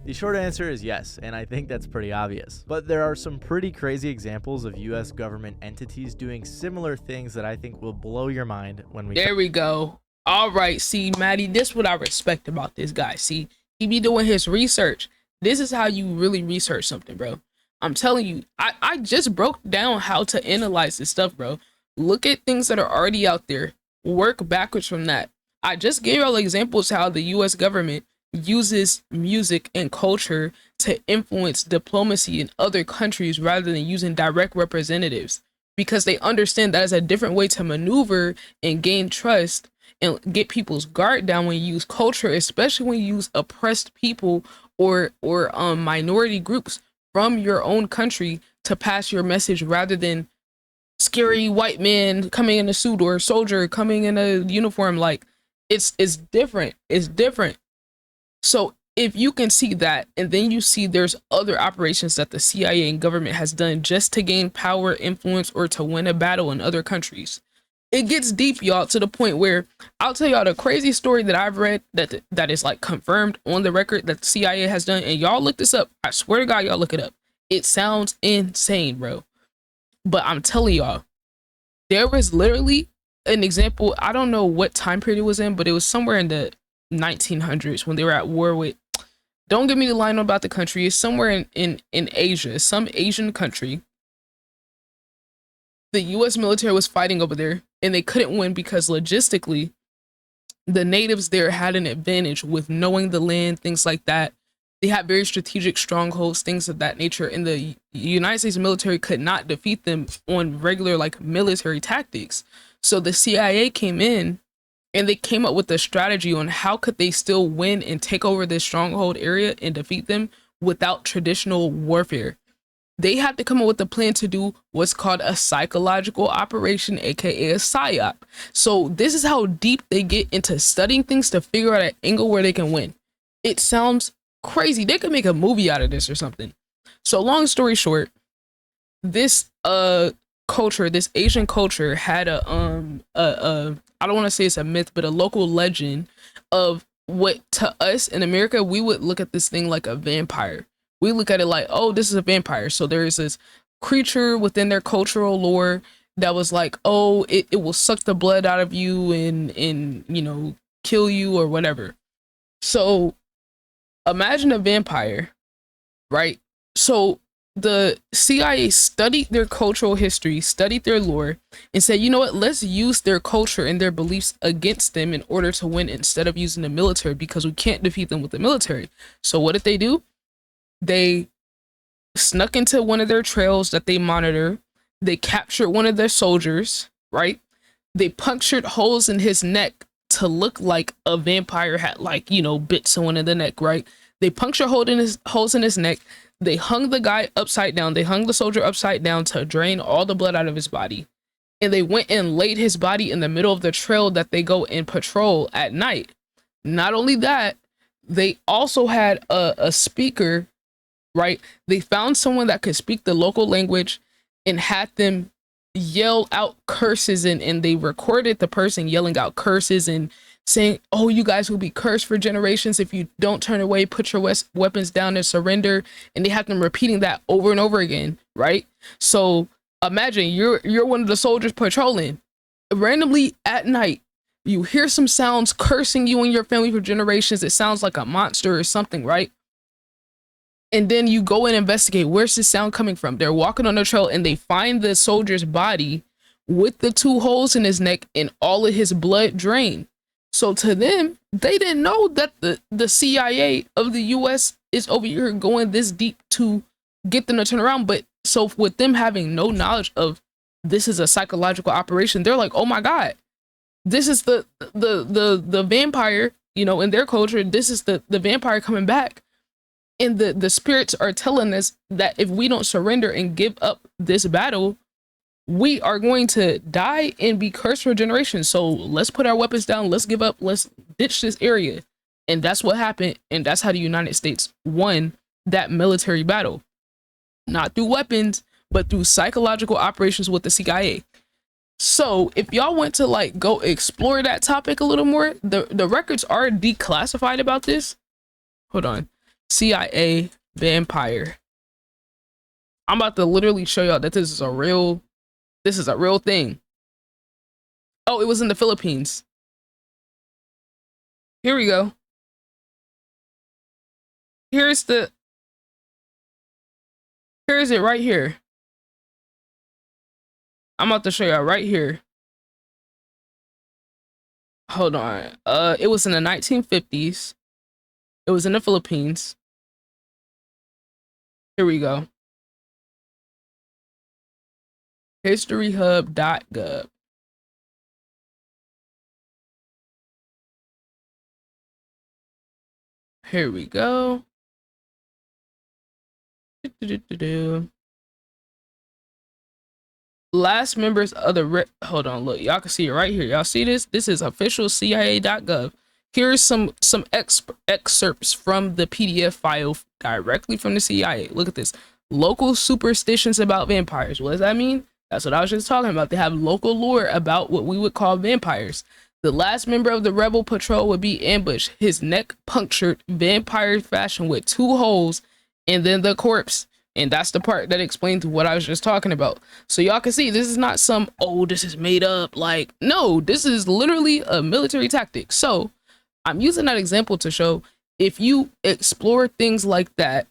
The short answer is yes, and I think that's pretty obvious. But there are some pretty crazy examples of US government entities doing similar things that I think will blow your mind when we... There we go. All right, see, Maddie, this is what I respect about this guy. See, he be doing his research. This is how you really research something, bro. I'm telling you, I just broke down how to analyze this stuff, bro. Look at things that are already out there. Work backwards from that. I just gave y'all examples how the US government uses music and culture to influence diplomacy in other countries rather than using direct representatives, because they understand that is a different way to maneuver and gain trust and get people's guard down when you use culture, especially when you use oppressed people or minority groups from your own country to pass your message, rather than scary white man coming in a suit or a soldier coming in a uniform. Like, it's different. It's different. So if you can see that, and then you see there's other operations that the CIA and government has done just to gain power, influence, or to win a battle in other countries, it gets deep, y'all, to the point where I'll tell y'all the crazy story that I've read that is like confirmed on the record that the CIA has done. And y'all look this up. I swear to God, y'all look it up. It sounds insane, bro. But I'm telling y'all, there was literally an example. I don't know what time period it was in, but it was somewhere in the 1900s when they were at war with, don't give me the line about the country, it's somewhere in Asia, some Asian country. The US military was fighting over there and they couldn't win because logistically the natives there had an advantage with knowing the land, things like that. They had very strategic strongholds, things of that nature, and the United States military could not defeat them on regular like military tactics. So the CIA came in and they came up with a strategy on how could they still win and take over this stronghold area and defeat them without traditional warfare. They had to come up with a plan to do what's called a psychological operation, aka a psyop. So this is how deep they get into studying things to figure out an angle where they can win. It sounds crazy. They could make a movie out of this or something. So long story short, this culture, this Asian culture had a I don't want to say it's a myth, but a local legend of what to us in America, we would look at this thing like a vampire. We look at it like, oh, this is a vampire. So there is this creature within their cultural lore that was like, oh, it will suck the blood out of you and you know, kill you or whatever. So imagine a vampire, right? So the CIA studied their cultural history, studied their lore, and said, you know what, let's use their culture and their beliefs against them in order to win instead of using the military, because we can't defeat them with the military. So what did they do? They snuck into one of their trails that they monitor. They captured one of their soldiers, right? They punctured holes in his neck to look like a vampire had, like, you know, bit someone in the neck, right? They punctured holes in his neck. They hung the guy upside down. They hung the soldier upside down to drain all the blood out of his body. And they went and laid his body in the middle of the trail that they go and patrol at night. Not only that, they also had a speaker, right? They found someone that could speak the local language and had them yell out curses, and they recorded the person yelling out curses and saying, oh, you guys will be cursed for generations if you don't turn away, put your weapons down and surrender. And they have them repeating that over and over again, right? So imagine you're one of the soldiers patrolling randomly at night. You hear some sounds cursing you and your family for generations. It sounds like a monster or something, right? And then you go and investigate, where's this sound coming from? They're walking on the trail and they find the soldier's body with the 2 holes in his neck and all of his blood drained. So to them, they didn't know that the CIA of the US is over here going this deep to get them to turn around. But so with them having no knowledge of this is a psychological operation, they're like, oh my God, this is the vampire, you know, in their culture, this is the vampire coming back. And the spirits are telling us that if we don't surrender and give up this battle, we are going to die and be cursed for generations. So let's put our weapons down. Let's give up. Let's ditch this area. And that's what happened. And that's how the United States won that military battle. Not through weapons, but through psychological operations with the CIA. So if y'all want to like go explore that topic a little more, the records are declassified about this. Hold on. CIA vampire. I'm about to literally show y'all that this is a real thing. Oh, it was in the Philippines. Here we go. Here's it right here. I'm about to show y'all right here. Hold on. It was in the 1950s. It was in the Philippines. Here we go. Historyhub.gov. Here we go. Last members of the hold on, look, y'all can see it right here. Y'all see this? This is official CIA.gov. Here's some excerpts from the PDF file directly from the CIA. Look at this. Local superstitions about vampires. What does that mean? That's what I was just talking about. They have local lore about what we would call vampires. The last member of the rebel patrol would be ambushed, his neck punctured vampire fashion with 2 holes, and then the corpse. And that's the part that explains what I was just talking about. So y'all can see this is not some, oh, this is made up. Like, no, this is literally a military tactic. So I'm using that example to show if you explore things like that,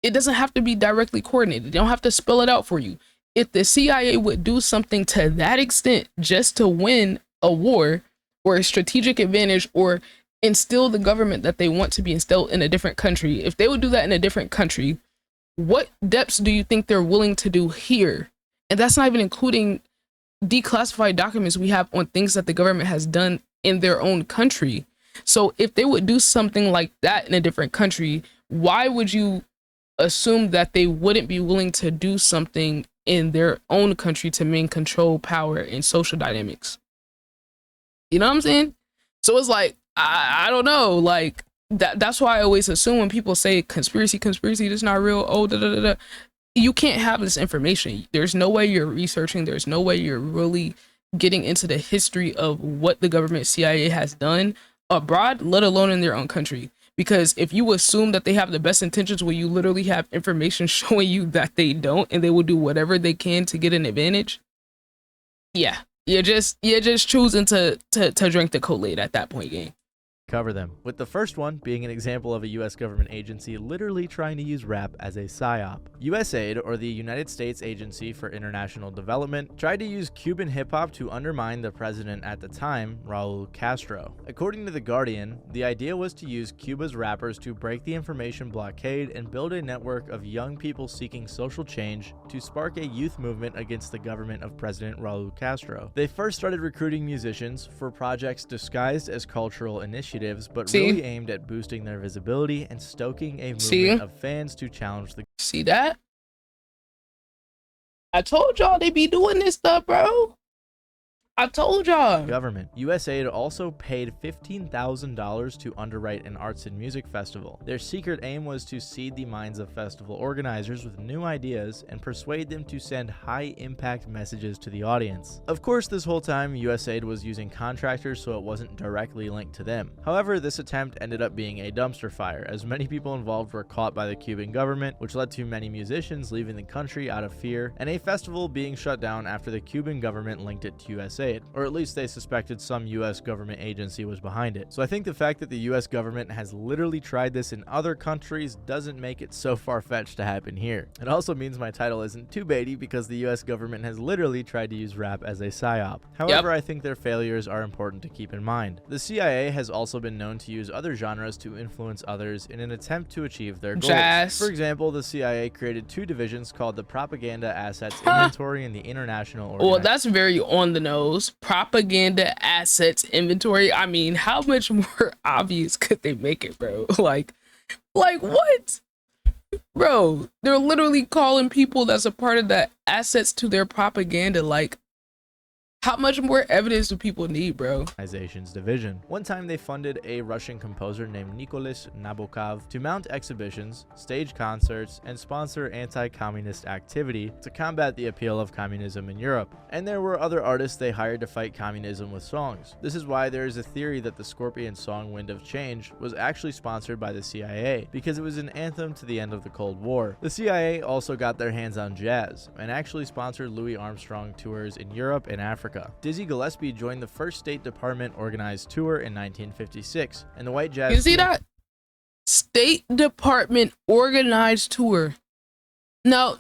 it doesn't have to be directly coordinated. They don't have to spell it out for you. If the CIA would do something to that extent just to win a war or a strategic advantage or instill the government that they want to be instilled in a different country, if they would do that in a different country, what depths do you think they're willing to do here? And that's not even including declassified documents we have on things that the government has done in their own country. So if they would do something like that in a different country, why would you assume that they wouldn't be willing to do something in their own country to maintain control, power, and social dynamics? You know what I'm saying? So it's like, I don't know, like that's why I always assume when people say conspiracy, this is not real, oh, da, da, da, da. You can't have this information. There's no way you're researching. There's no way you're really getting into the history of what the government CIA has done abroad, let alone in their own country. Because if you assume that they have the best intentions when you literally have information showing you that they don't, and they will do whatever they can to get an advantage, yeah, you're just choosing to drink the Kool-Aid at that point, gang. cover them, with the first one being an example of a US government agency literally trying to use rap as a psyop. USAID, or the United States Agency for International Development, tried to use Cuban hip-hop to undermine the president at the time, Raul Castro. According to The Guardian, the idea was to use Cuba's rappers to break the information blockade and build a network of young people seeking social change to spark a youth movement against the government of President Raul Castro. They first started recruiting musicians for projects disguised as cultural initiatives, but really aimed at boosting their visibility and stoking a movement of fans to challenge the. See that? I told y'all they be doing this stuff, bro. I told y'all. Government. USAID also paid $15,000 to underwrite an arts and music festival. Their secret aim was to seed the minds of festival organizers with new ideas and persuade them to send high-impact messages to the audience. Of course, this whole time, USAID was using contractors, so it wasn't directly linked to them. However, this attempt ended up being a dumpster fire, as many people involved were caught by the Cuban government, which led to many musicians leaving the country out of fear, and a festival being shut down after the Cuban government linked it to USAID. Or at least they suspected some US government agency was behind it. So I think the fact that the US government has literally tried this in other countries doesn't make it so far-fetched to happen here. It also means my title isn't too baity because the US government has literally tried to use rap as a psyop. However, I think their failures are important to keep in mind. The CIA has also been known to use other genres to influence others in an attempt to achieve their goals. Jazz. For example, the CIA created two divisions called the Propaganda Assets Inventory and the International Organization. Well, that's very on the nose. Propaganda assets inventory. I mean, how much more obvious could they make it, bro? Like what? Bro, they're literally calling people that's a part of the assets to their propaganda. Like, how much more evidence do people need, bro? Organization's division. One time they funded a Russian composer named Nicholas Nabokov to mount exhibitions, stage concerts, and sponsor anti-communist activity to combat the appeal of communism in Europe. And there were other artists they hired to fight communism with songs. This is why there is a theory that the Scorpion song Wind of Change was actually sponsored by the CIA, because it was an anthem to the end of the Cold War. The CIA also got their hands on jazz, and actually sponsored Louis Armstrong tours in Europe and Africa. Dizzy Gillespie joined the first State Department organized tour in 1956, and the White Jazz. You see that? State Department organized tour. Now,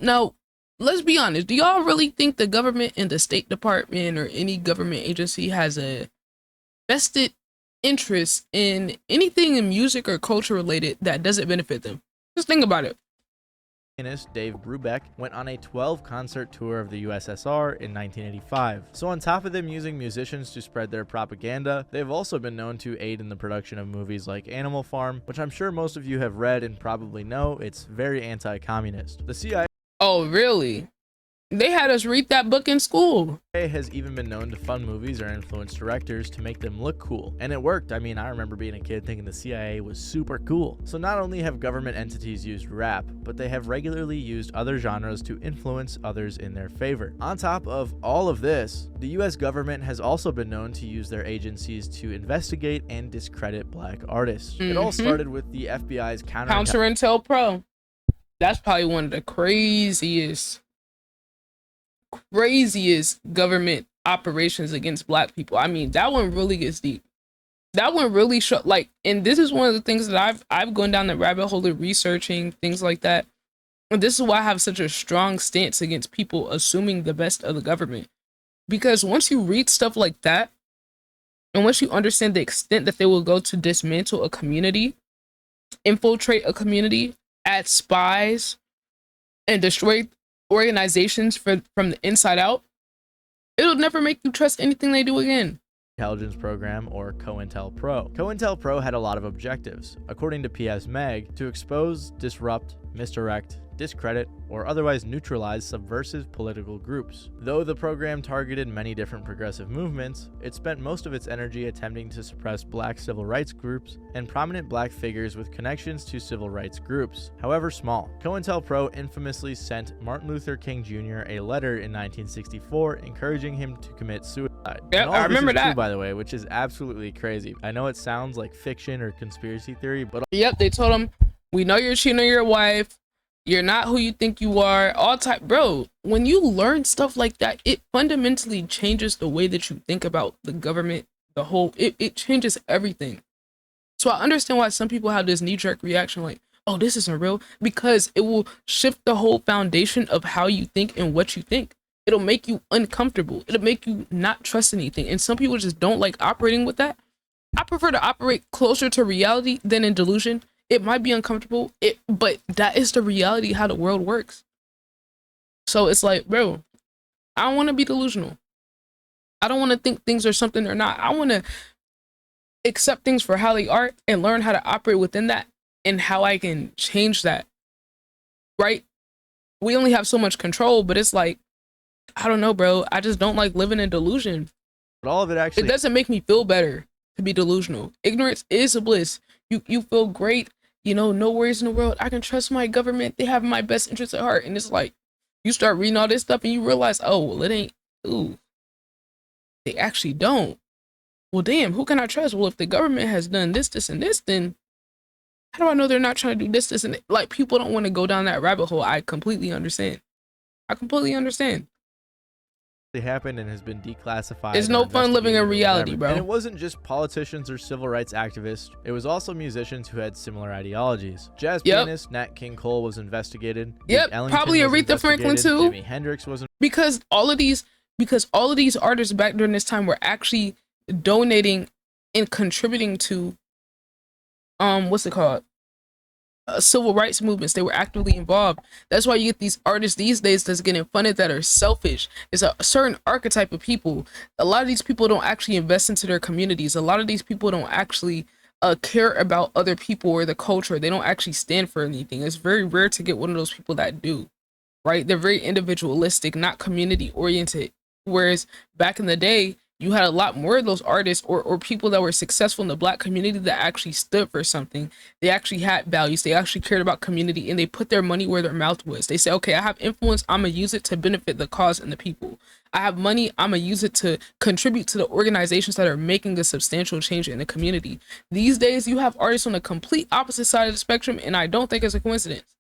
let's be honest. Do y'all really think the government and the State Department or any government agency has a vested interest in anything in music or culture related that doesn't benefit them? Just think about it. Pianist Dave Brubeck went on a 12-concert tour of the USSR in 1985. So on top of them using musicians to spread their propaganda, they've also been known to aid in the production of movies like Animal Farm, which I'm sure most of you have read and probably know it's very anti-communist. The CIA. Oh, really? They had us read that book in school. Has even been known to fund movies or influence directors to make them look cool. And it worked. I mean, I remember being a kid thinking the CIA was super cool. So not only have government entities used rap, but they have regularly used other genres to influence others in their favor. On top of all of this, the US government has also been known to use their agencies to investigate and discredit black artists. It all started with the FBI's Counterintel Pro. That's probably one of the craziest government operations against black people. I mean, that one really gets deep. That one really and this is one of the things that I've gone down the rabbit hole of researching things like that. And this is why I have such a strong stance against people assuming the best of the government. Because once you read stuff like that, and once you understand the extent that they will go to dismantle a community, infiltrate a community, add spies, and destroy organizations from the inside out, it'll never make you trust anything they do again. Intelligence Program, or COINTELPRO. COINTELPRO had a lot of objectives, according to PS Mag, to expose, disrupt, misdirect, discredit, or otherwise neutralize subversive political groups. Though the program targeted many different progressive movements, it spent most of its energy attempting to suppress black civil rights groups and prominent black figures with connections to civil rights groups, however small. COINTELPRO infamously sent Martin Luther King Jr. a letter in 1964 encouraging him to commit suicide. Yeah, I remember that. True, by the way, which is absolutely crazy. I know it sounds like fiction or conspiracy theory, but yep, they told him, we know you're cheating on your wife. You're not who you think you are. Bro, when you learn stuff like that, it fundamentally changes the way that you think about the government, it changes everything. So I understand why some people have this knee-jerk reaction like, oh, this isn't real, because it will shift the whole foundation of how you think and what you think. It'll make you uncomfortable. It'll make you not trust anything. And some people just don't like operating with that. I prefer to operate closer to reality than in delusion. It might be uncomfortable, but that is the reality how the world works. So it's like, bro, I don't want to be delusional. I don't want to think things are something they're not. I want to accept things for how they are and learn how to operate within that and how I can change that. Right? We only have so much control, but it's like, I don't know, bro. I just don't like living in delusion. But all of it actually, it doesn't make me feel better to be delusional. Ignorance is a bliss. You feel great, you know, no worries in the world. I can trust my government. They have my best interests at heart. And it's like, you start reading all this stuff and you realize, oh, well, it ain't, ooh, they actually don't. Well, damn, who can I trust? Well, if the government has done this, this, and this, then how do I know they're not trying to do this, this, and like, people don't want to go down that rabbit hole. I completely understand. I completely understand. Happened and has been declassified. It's no fun living in reality, bro. And it wasn't just politicians or civil rights activists. It was also musicians who had similar ideologies. Jazz pianist Nat King Cole was investigated. Yep, probably Aretha Franklin too. Jimi Hendrix was because all of these artists back during this time were actually donating and contributing to what's it called? Civil rights movements. They were actively involved. That's why you get these artists these days that's getting funded that are selfish. It's a certain archetype of people. A lot of these people don't actually invest into their communities. A lot of these people don't actually care about other people or the culture. They don't actually stand for anything. It's very rare to get one of those people that do, right? They're very individualistic, not community oriented. Whereas back in the day, you had a lot more of those artists or people that were successful in the Black community that actually stood for something. They actually had values. They actually cared about community, and they put their money where their mouth was. They say, okay, I have influence. I'm going to use it to benefit the cause and the people. I have money. I'm going to use it to contribute to the organizations that are making a substantial change in the community. These days, you have artists on the complete opposite side of the spectrum, and I don't think it's a coincidence.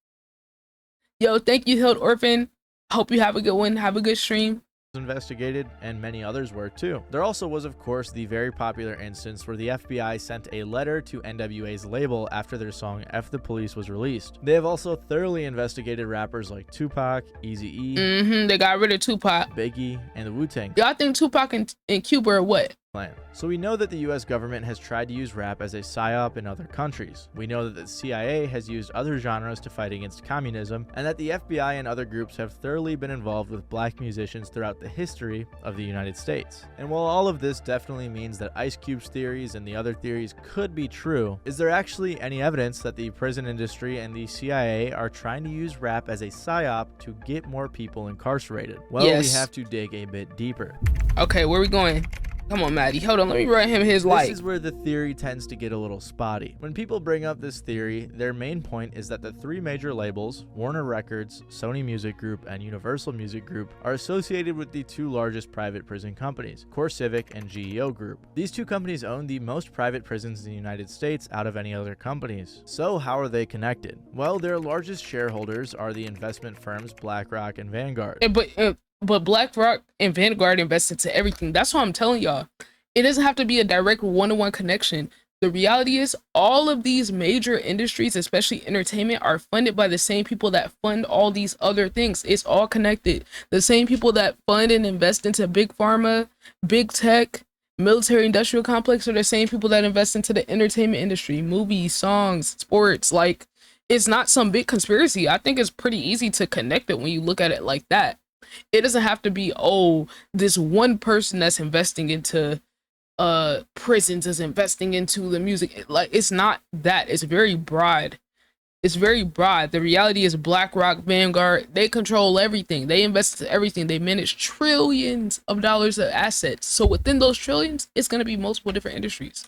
Yo, thank you, Hild Orphan. Hope you have a good one. Have a good stream. Investigated, and many others were too. There also was, of course, the very popular instance where the FBI sent a letter to NWA's label after their song F the Police was released. They have also thoroughly investigated rappers like Tupac, Eazy-E, they got rid of Tupac, Biggie, and the Wu-Tang. Y'all think Tupac and Cuba are what? So we know that the US government has tried to use rap as a psyop in other countries. We know that the CIA has used other genres to fight against communism, and that the FBI and other groups have thoroughly been involved with Black musicians throughout the history of the United States. And while all of this definitely means that Ice Cube's theories and the other theories could be true, is there actually any evidence that the prison industry and the CIA are trying to use rap as a psyop to get more people incarcerated? Well, we have to dig a bit deeper. Okay, where are we going? Come on, Maddie. Hold on. Let me write him his light. This is where the theory tends to get a little spotty. When people bring up this theory, their main point is that the three major labels, Warner Records, Sony Music Group, and Universal Music Group, are associated with the two largest private prison companies, CoreCivic and GEO Group. These two companies own the most private prisons in the United States out of any other companies. So how are they connected? Well, their largest shareholders are the investment firms BlackRock and Vanguard. But BlackRock and Vanguard invest into everything. That's what I'm telling y'all. It doesn't have to be a direct one-to-one connection. The reality is all of these major industries, especially entertainment, are funded by the same people that fund all these other things. It's all connected. The same people that fund and invest into big pharma, big tech, military industrial complex are the same people that invest into the entertainment industry, movies, songs, sports. Like, it's not some big conspiracy. I think it's pretty easy to connect it when you look at it like that. It doesn't have to be, oh, this one person that's investing into prisons is investing into the music. Like, it's not that. It's very broad. It's very broad. The reality is BlackRock, Vanguard, they control everything. They invest in everything. They manage trillions of dollars of assets. So within those trillions, it's going to be multiple different industries.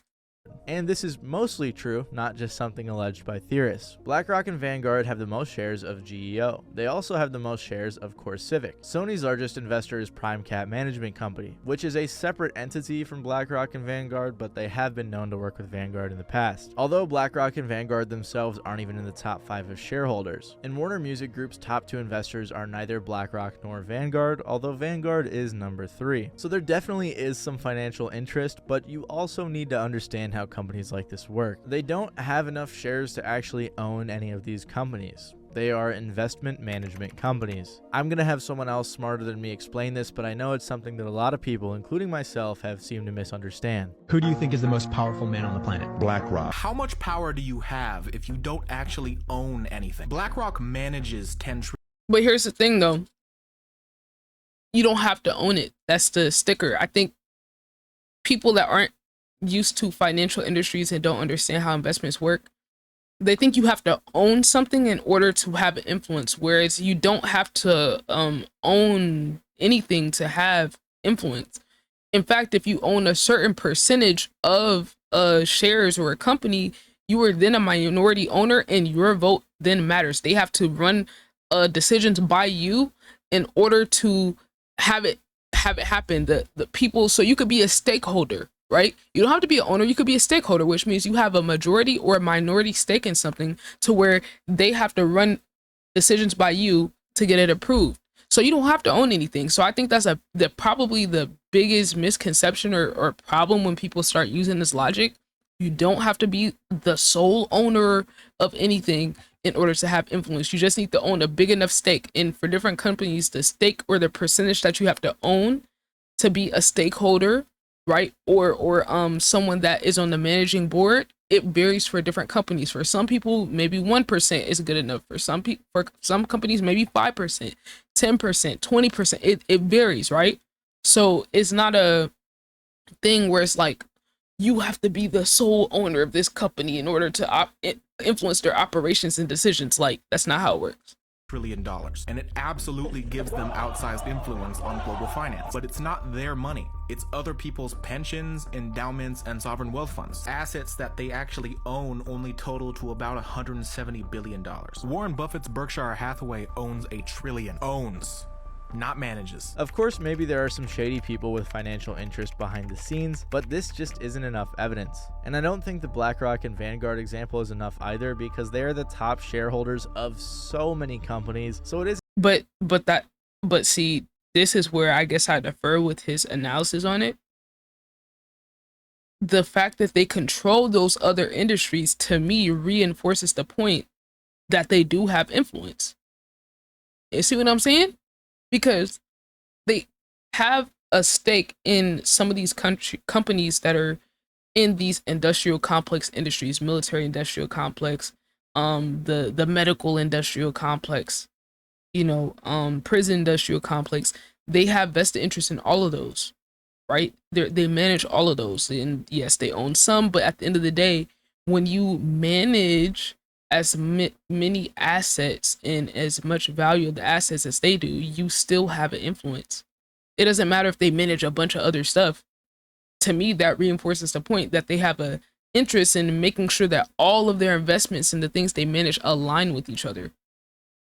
And this is mostly true, not just something alleged by theorists. BlackRock and Vanguard have the most shares of GEO. They also have the most shares of CoreCivic. Sony's largest investor is PrimeCap Management Company, which is a separate entity from BlackRock and Vanguard, but they have been known to work with Vanguard in the past. Although BlackRock and Vanguard themselves aren't even in the top 5 of shareholders. And Warner Music Group's top 2 investors are neither BlackRock nor Vanguard, although Vanguard is number 3. So there definitely is some financial interest, but you also need to understand how companies like this work. They don't have enough shares to actually own any of these companies. They are investment management companies. I'm gonna have someone else smarter than me explain this, but I know it's something that a lot of people, including myself, have seemed to misunderstand. Who do you think is the most powerful man on the planet? BlackRock. How much power do you have if you don't actually own anything? BlackRock manages 10 trillion. But here's the thing though. You don't have to own it. That's the sticker. I think people that aren't used to financial industries and don't understand how investments work, they think you have to own something in order to have influence, whereas you don't have to own anything to have influence. In fact, if you own a certain percentage of shares or a company, you are then a minority owner and your vote then matters. They have to run decisions by you in order to have it happen. The people, so you could be a stakeholder, right? You don't have to be an owner, you could be a stakeholder, which means you have a majority or a minority stake in something to where they have to run decisions by you to get it approved. So you don't have to own anything. So I think that's probably the biggest misconception or problem when people start using this logic. You don't have to be the sole owner of anything in order to have influence. You just need to own a big enough stake. And for different companies, the stake or the percentage that you have to own to be a stakeholder, right? Or someone that is on the managing board, it varies for different companies. For some people, maybe 1% is good enough. For some people, for some companies, maybe 5%, 10%, 20%. It varies, right? So it's not a thing where it's like you have to be the sole owner of this company in order to influence their operations and decisions. Like, that's not how it works. $1 trillion, and it absolutely gives them outsized influence on global finance. But it's not their money. It's other people's pensions, endowments, and sovereign wealth funds. Assets that they actually own only total to about $170 billion. Warren Buffett's Berkshire Hathaway owns $1 trillion. Owns. Not manages. Of course, maybe there are some shady people with financial interest behind the scenes, but this just isn't enough evidence. And I don't think the BlackRock and Vanguard example is enough either, because they're the top shareholders of so many companies. So it is. But see, this is where I guess I defer with his analysis on it. The fact that they control those other industries, to me, reinforces the point that they do have influence. You see what I'm saying? Because they have a stake in some of these companies that are in these industrial complex industries, military industrial complex, the medical industrial complex, prison industrial complex. They have vested interest in all of those, right? They manage all of those, and yes, they own some, but at the end of the day, when you manage as many assets and as much value of the assets as they do, you still have an influence. It doesn't matter if they manage a bunch of other stuff. To me, that reinforces the point that they have a interest in making sure that all of their investments and the things they manage align with each other.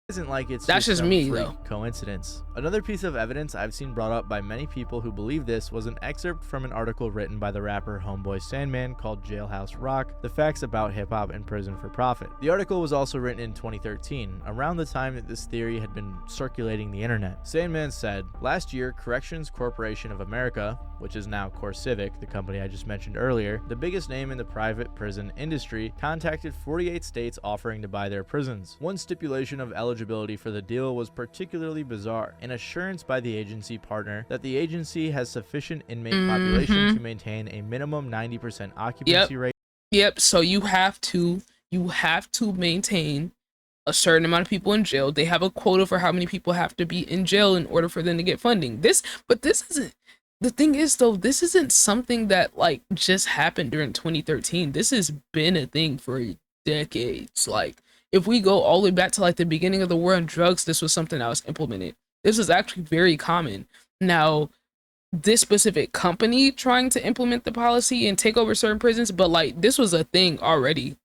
Isn't like it's That's just some me, freak though. Coincidence. Another piece of evidence I've seen brought up by many people who believe this was an excerpt from an article written by the rapper Homeboy Sandman called Jailhouse Rock: The Facts About Hip Hop and Prison for Profit. The article was also written in 2013, around the time that this theory had been circulating the internet. Sandman said, "Last year, Corrections Corporation of America, which is now CoreCivic, the company I just mentioned earlier, the biggest name in the private prison industry, contacted 48 states offering to buy their prisons. One stipulation of eligibility for the deal was particularly bizarre: an assurance by the agency partner that the agency has sufficient inmate population to maintain a minimum 90% occupancy rate." Yep. So you have to maintain a certain amount of people in jail. They have a quota for how many people have to be in jail in order for them to get funding. This isn't. The thing is, though, this isn't something that like just happened during 2013. This has been a thing for decades. Like, if we go all the way back to like the beginning of the war on drugs, this was something that was implemented. This is actually very common. Now, this specific company trying to implement the policy and take over certain prisons, but like this was a thing already.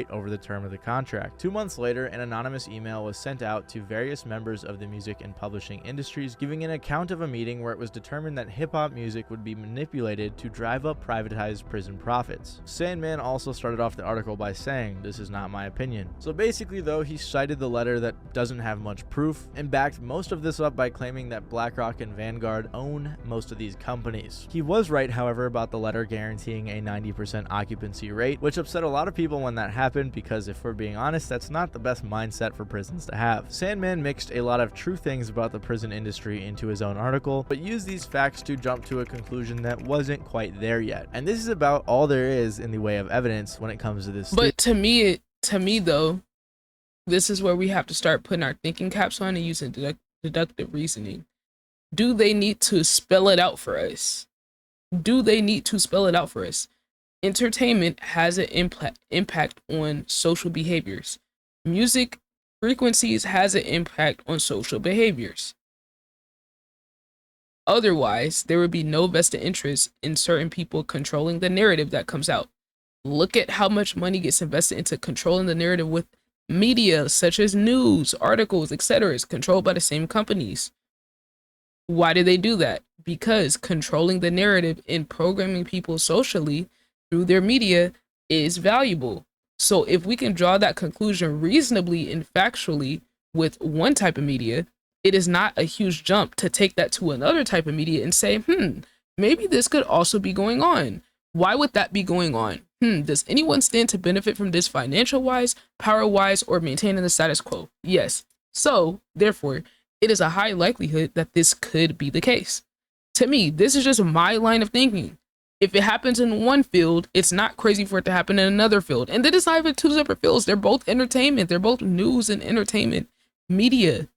over the term of the contract. 2 months later, an anonymous email was sent out to various members of the music and publishing industries, giving an account of a meeting where it was determined that hip-hop music would be manipulated to drive up privatized prison profits. Sandman also started off the article by saying, "This is not my opinion." So basically though, he cited the letter that doesn't have much proof and backed most of this up by claiming that BlackRock and Vanguard own most of these companies. He was right, however, about the letter guaranteeing a 90% occupancy rate, which upset a lot of people when that happened because if we're being honest, that's not the best mindset for prisons to have. Sandman mixed a lot of true things about the prison industry into his own article, but used these facts to jump to a conclusion that wasn't quite there yet. And this is about all there is in the way of evidence when it comes to this. But to me though, this is where we have to start putting our thinking caps on and using deductive reasoning. Do they need to spell it out for us? Do they need to spell it out for us? Entertainment has an impact on social behaviors. Music frequencies has an impact on social behaviors. Otherwise, there would be no vested interest in certain people controlling the narrative that comes out. Look at how much money gets invested into controlling the narrative with media, such as news, articles, etc. is controlled by the same companies. Why do they do that? Because controlling the narrative and programming people socially through their media is valuable. So if we can draw that conclusion reasonably and factually with one type of media, it is not a huge jump to take that to another type of media and say, maybe this could also be going on. Why would that be going on? Does anyone stand to benefit from this financial-wise, power-wise, or maintaining the status quo? Yes. So, therefore, it is a high likelihood that this could be the case. To me, this is just my line of thinking. If it happens in one field, it's not crazy for it to happen in another field. And then it's not even two separate fields. They're both entertainment. They're both news and entertainment media.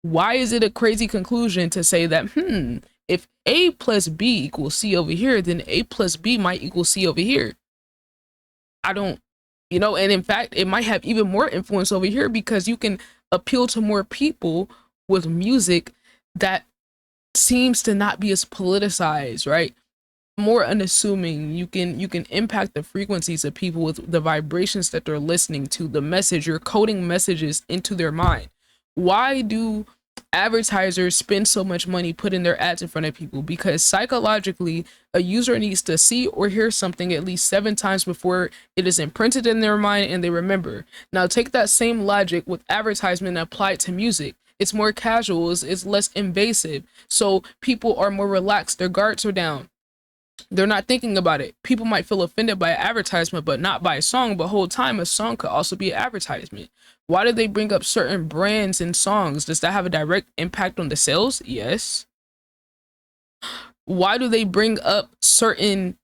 Why is it a crazy conclusion to say that, if A plus B equals C over here, then A plus B might equal C over here? I don't, and in fact, it might have even more influence over here because you can appeal to more people with music that seems to not be as politicized, right? More unassuming. You can impact the frequencies of people with the vibrations that they're listening to, the message. You're coding messages into their mind. Why do advertisers spend so much money putting their ads in front of people? Because psychologically, a user needs to see or hear something at least 7 times before it is imprinted in their mind and they remember. Now take that same logic with advertisement and apply it to music. It's more casual, it's less invasive. So people are more relaxed, their guards are down. They're not thinking about it. People might feel offended by an advertisement, but not by a song. But whole time, a song could also be an advertisement. Why do they bring up certain brands and songs? Does that have a direct impact on the sales? Yes. Why do they bring up certain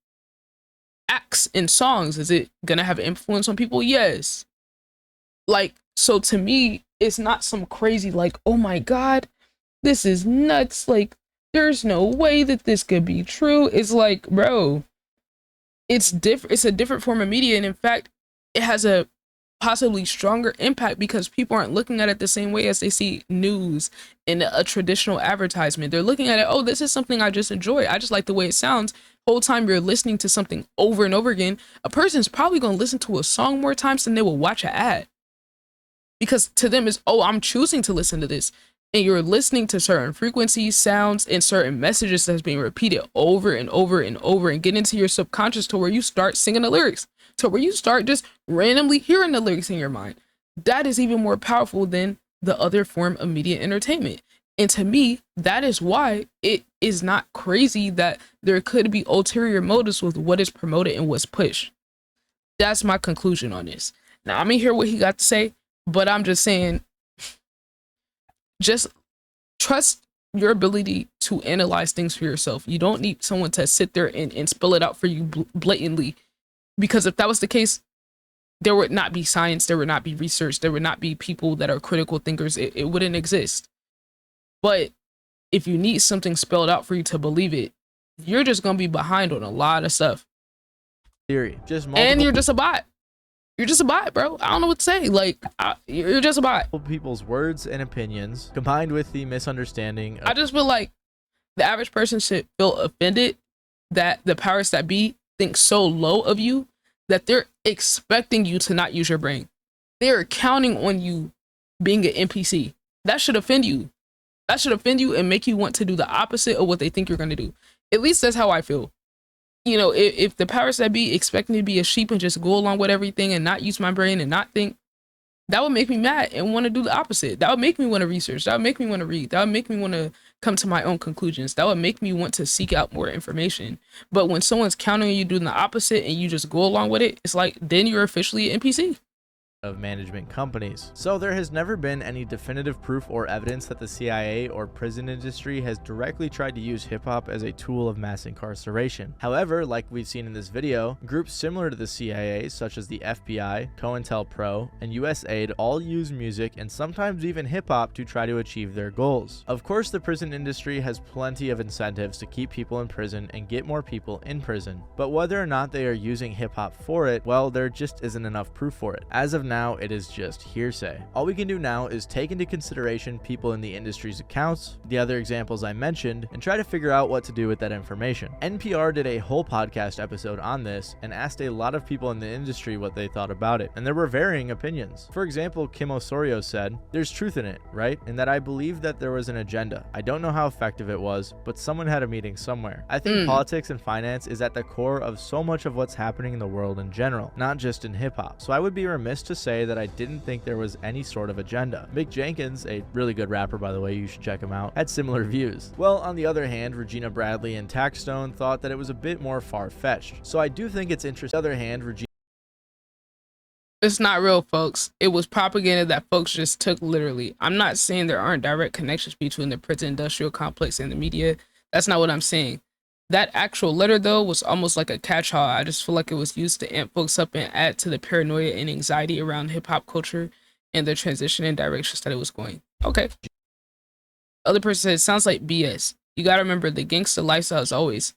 acts in songs? Is it gonna have influence on people? Yes. So to me, it's not some crazy oh my God, this is nuts. There's no way that this could be true. It's bro, it's different. It's a different form of media. And in fact, it has a possibly stronger impact because people aren't looking at it the same way as they see news in a traditional advertisement. They're looking at it, oh, this is something I just enjoy. I just like the way it sounds. Whole time you're listening to something over and over again, a person's probably going to listen to a song more times than they will watch an ad. Because to them is, oh, I'm choosing to listen to this. And you're listening to certain frequencies, sounds, and certain messages that's being repeated over and over and over and get into your subconscious to where you start singing the lyrics, to where you start just randomly hearing the lyrics in your mind. That is even more powerful than the other form of media entertainment. And to me, that is why it is not crazy that there could be ulterior motives with what is promoted and what's pushed. That's my conclusion on this. Now, I'm gonna hear what he got to say, but I'm just saying, just trust your ability to analyze things for yourself. You don't need someone to sit there and spell it out for you blatantly. Because if that was the case, there would not be science, there would not be research, there would not be people that are critical thinkers. It wouldn't exist. But if you need something spelled out for you to believe it, you're just going to be behind on a lot of stuff. Theory. And you're just a bot. You're just a bot, bro. I don't know what to say. You're just a bot. People's words and opinions combined with the misunderstanding. I just feel like the average person should feel offended that the powers that be think so low of you that they're expecting you to not use your brain. They're counting on you being an NPC. That should offend you. That should offend you and make you want to do the opposite of what they think you're going to do. At least that's how I feel. You know, if the powers that be expect me to be a sheep and just go along with everything and not use my brain and not think, that would make me mad and want to do the opposite. That would make me want to research. That would make me want to read. That would make me want to come to my own conclusions. That would make me want to seek out more information. But when someone's counting on you doing the opposite and you just go along with it, it's like, then you're officially an NPC. Of management companies. So there has never been any definitive proof or evidence that the CIA or prison industry has directly tried to use hip-hop as a tool of mass incarceration. However, like we've seen in this video, groups similar to the CIA, such as the FBI, COINTELPRO, and USAID all use music and sometimes even hip-hop to try to achieve their goals. Of course, the prison industry has plenty of incentives to keep people in prison and get more people in prison, but whether or not they are using hip-hop for it, well, there just isn't enough proof for it. As of now, it is just hearsay. All we can do now is take into consideration people in the industry's accounts, the other examples I mentioned, and try to figure out what to do with that information. NPR did a whole podcast episode on this and asked a lot of people in the industry what they thought about it, and there were varying opinions. For example, Kim Osorio said, "There's truth in it, right? And that I believe that there was an agenda. I don't know how effective it was, but someone had a meeting somewhere. I think politics and finance is at the core of so much of what's happening in the world in general, not just in hip-hop. So I would be remiss to say that I didn't think there was any sort of agenda." Mick Jenkins, a really good rapper by the way, you should check him out, had similar views. Well, on the other hand, Regina Bradley and Taxstone thought that it was a bit more far-fetched. So I do think it's interesting. On the other hand, It's not real, folks. It was propaganda that folks just took literally. I'm not saying there aren't direct connections between the prison industrial complex and the media. That's not what I'm saying. That actual letter, though, was almost like a catch-all. I just feel like it was used to amp folks up and add to the paranoia and anxiety around hip-hop culture and the transition and directions that it was going. Okay. Other person said, it sounds like BS. You gotta remember, the gangster lifestyle is always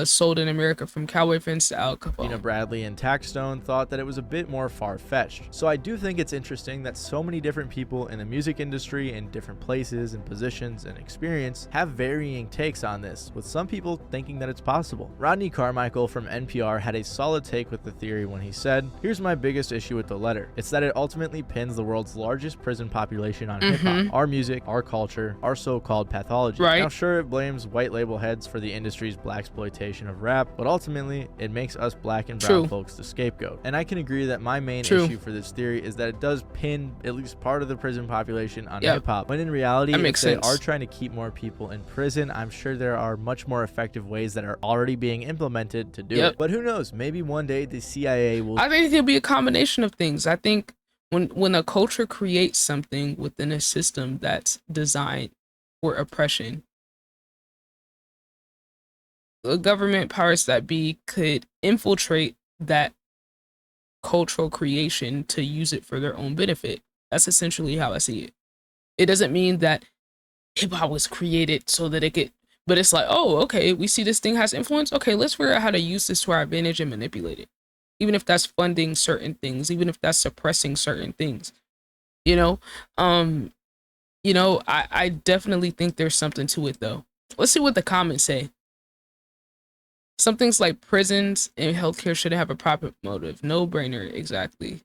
sold in America, from cowboy friends to Al Capone. Regina Bradley and Taxstone thought that it was a bit more far-fetched. So I do think it's interesting that so many different people in the music industry in different places and positions and experience have varying takes on this, with some people thinking that it's possible. Rodney Carmichael from NPR had a solid take with the theory when he said, "Here's my biggest issue with the letter. It's that it ultimately pins the world's largest prison population on hip-hop, our music, our culture, our so-called pathology." Right. Now sure, it blames white label heads for the industry's blaxploitation of rap, but ultimately it makes us black and brown folks the scapegoat. And I can agree that my main issue for this theory is that it does pin at least part of the prison population on hip-hop, when in reality, if they are trying to keep more people in prison, I'm sure there are much more effective ways that are already being implemented to do it. But who knows, maybe one day the CIA will... I think it'll be a combination of things. I think when a culture creates something within a system that's designed for oppression, the government powers that be could infiltrate that cultural creation to use it for their own benefit. That's essentially how I see it. It doesn't mean that hip-hop was created so that it could, but it's like, oh, okay, we see this thing has influence. Okay, let's figure out how to use this to our advantage and manipulate it. Even if that's funding certain things, even if that's suppressing certain things, you know? I definitely think there's something to it though. Let's see what the comments say. Some things like prisons and healthcare should have a profit motive. No brainer, exactly.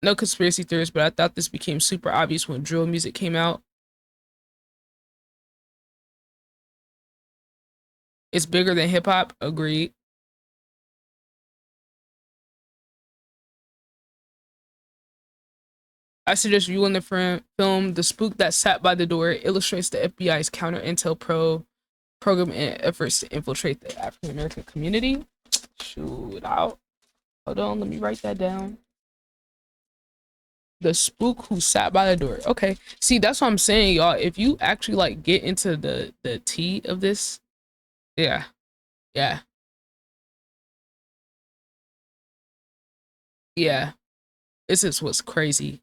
No conspiracy theories, but I thought this became super obvious when drill music came out. It's bigger than hip hop, agreed. I suggest viewing the film The Spook That Sat by the Door. It illustrates the FBI's counter intel program and efforts to infiltrate the African American community. Shoot out. Hold on, let me write that down. The Spook Who Sat by the Door. Okay. See, that's what I'm saying, y'all. If you actually like get into the tea of this, yeah. Yeah. Yeah. This is what's crazy.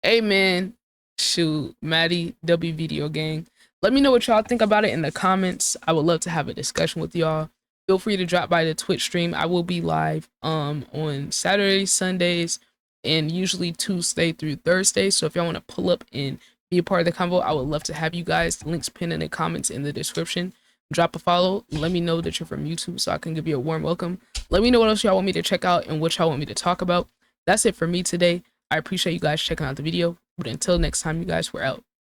Hey man, shoot, Maddie W Video Gang. Let me know what y'all think about it in the comments. I would love to have a discussion with y'all. Feel free to drop by the Twitch stream. I will be live on Saturdays, Sundays, and usually Tuesday through Thursday. So if y'all want to pull up and be a part of the convo. I would love to have you guys. Links pinned in the comments in the description. Drop a follow. Let me know that you're from YouTube so I can give you a warm welcome. Let me know what else y'all want me to check out and what y'all want me to talk about. That's it for me today. I appreciate you guys checking out the video. But until next time, you guys, we're out.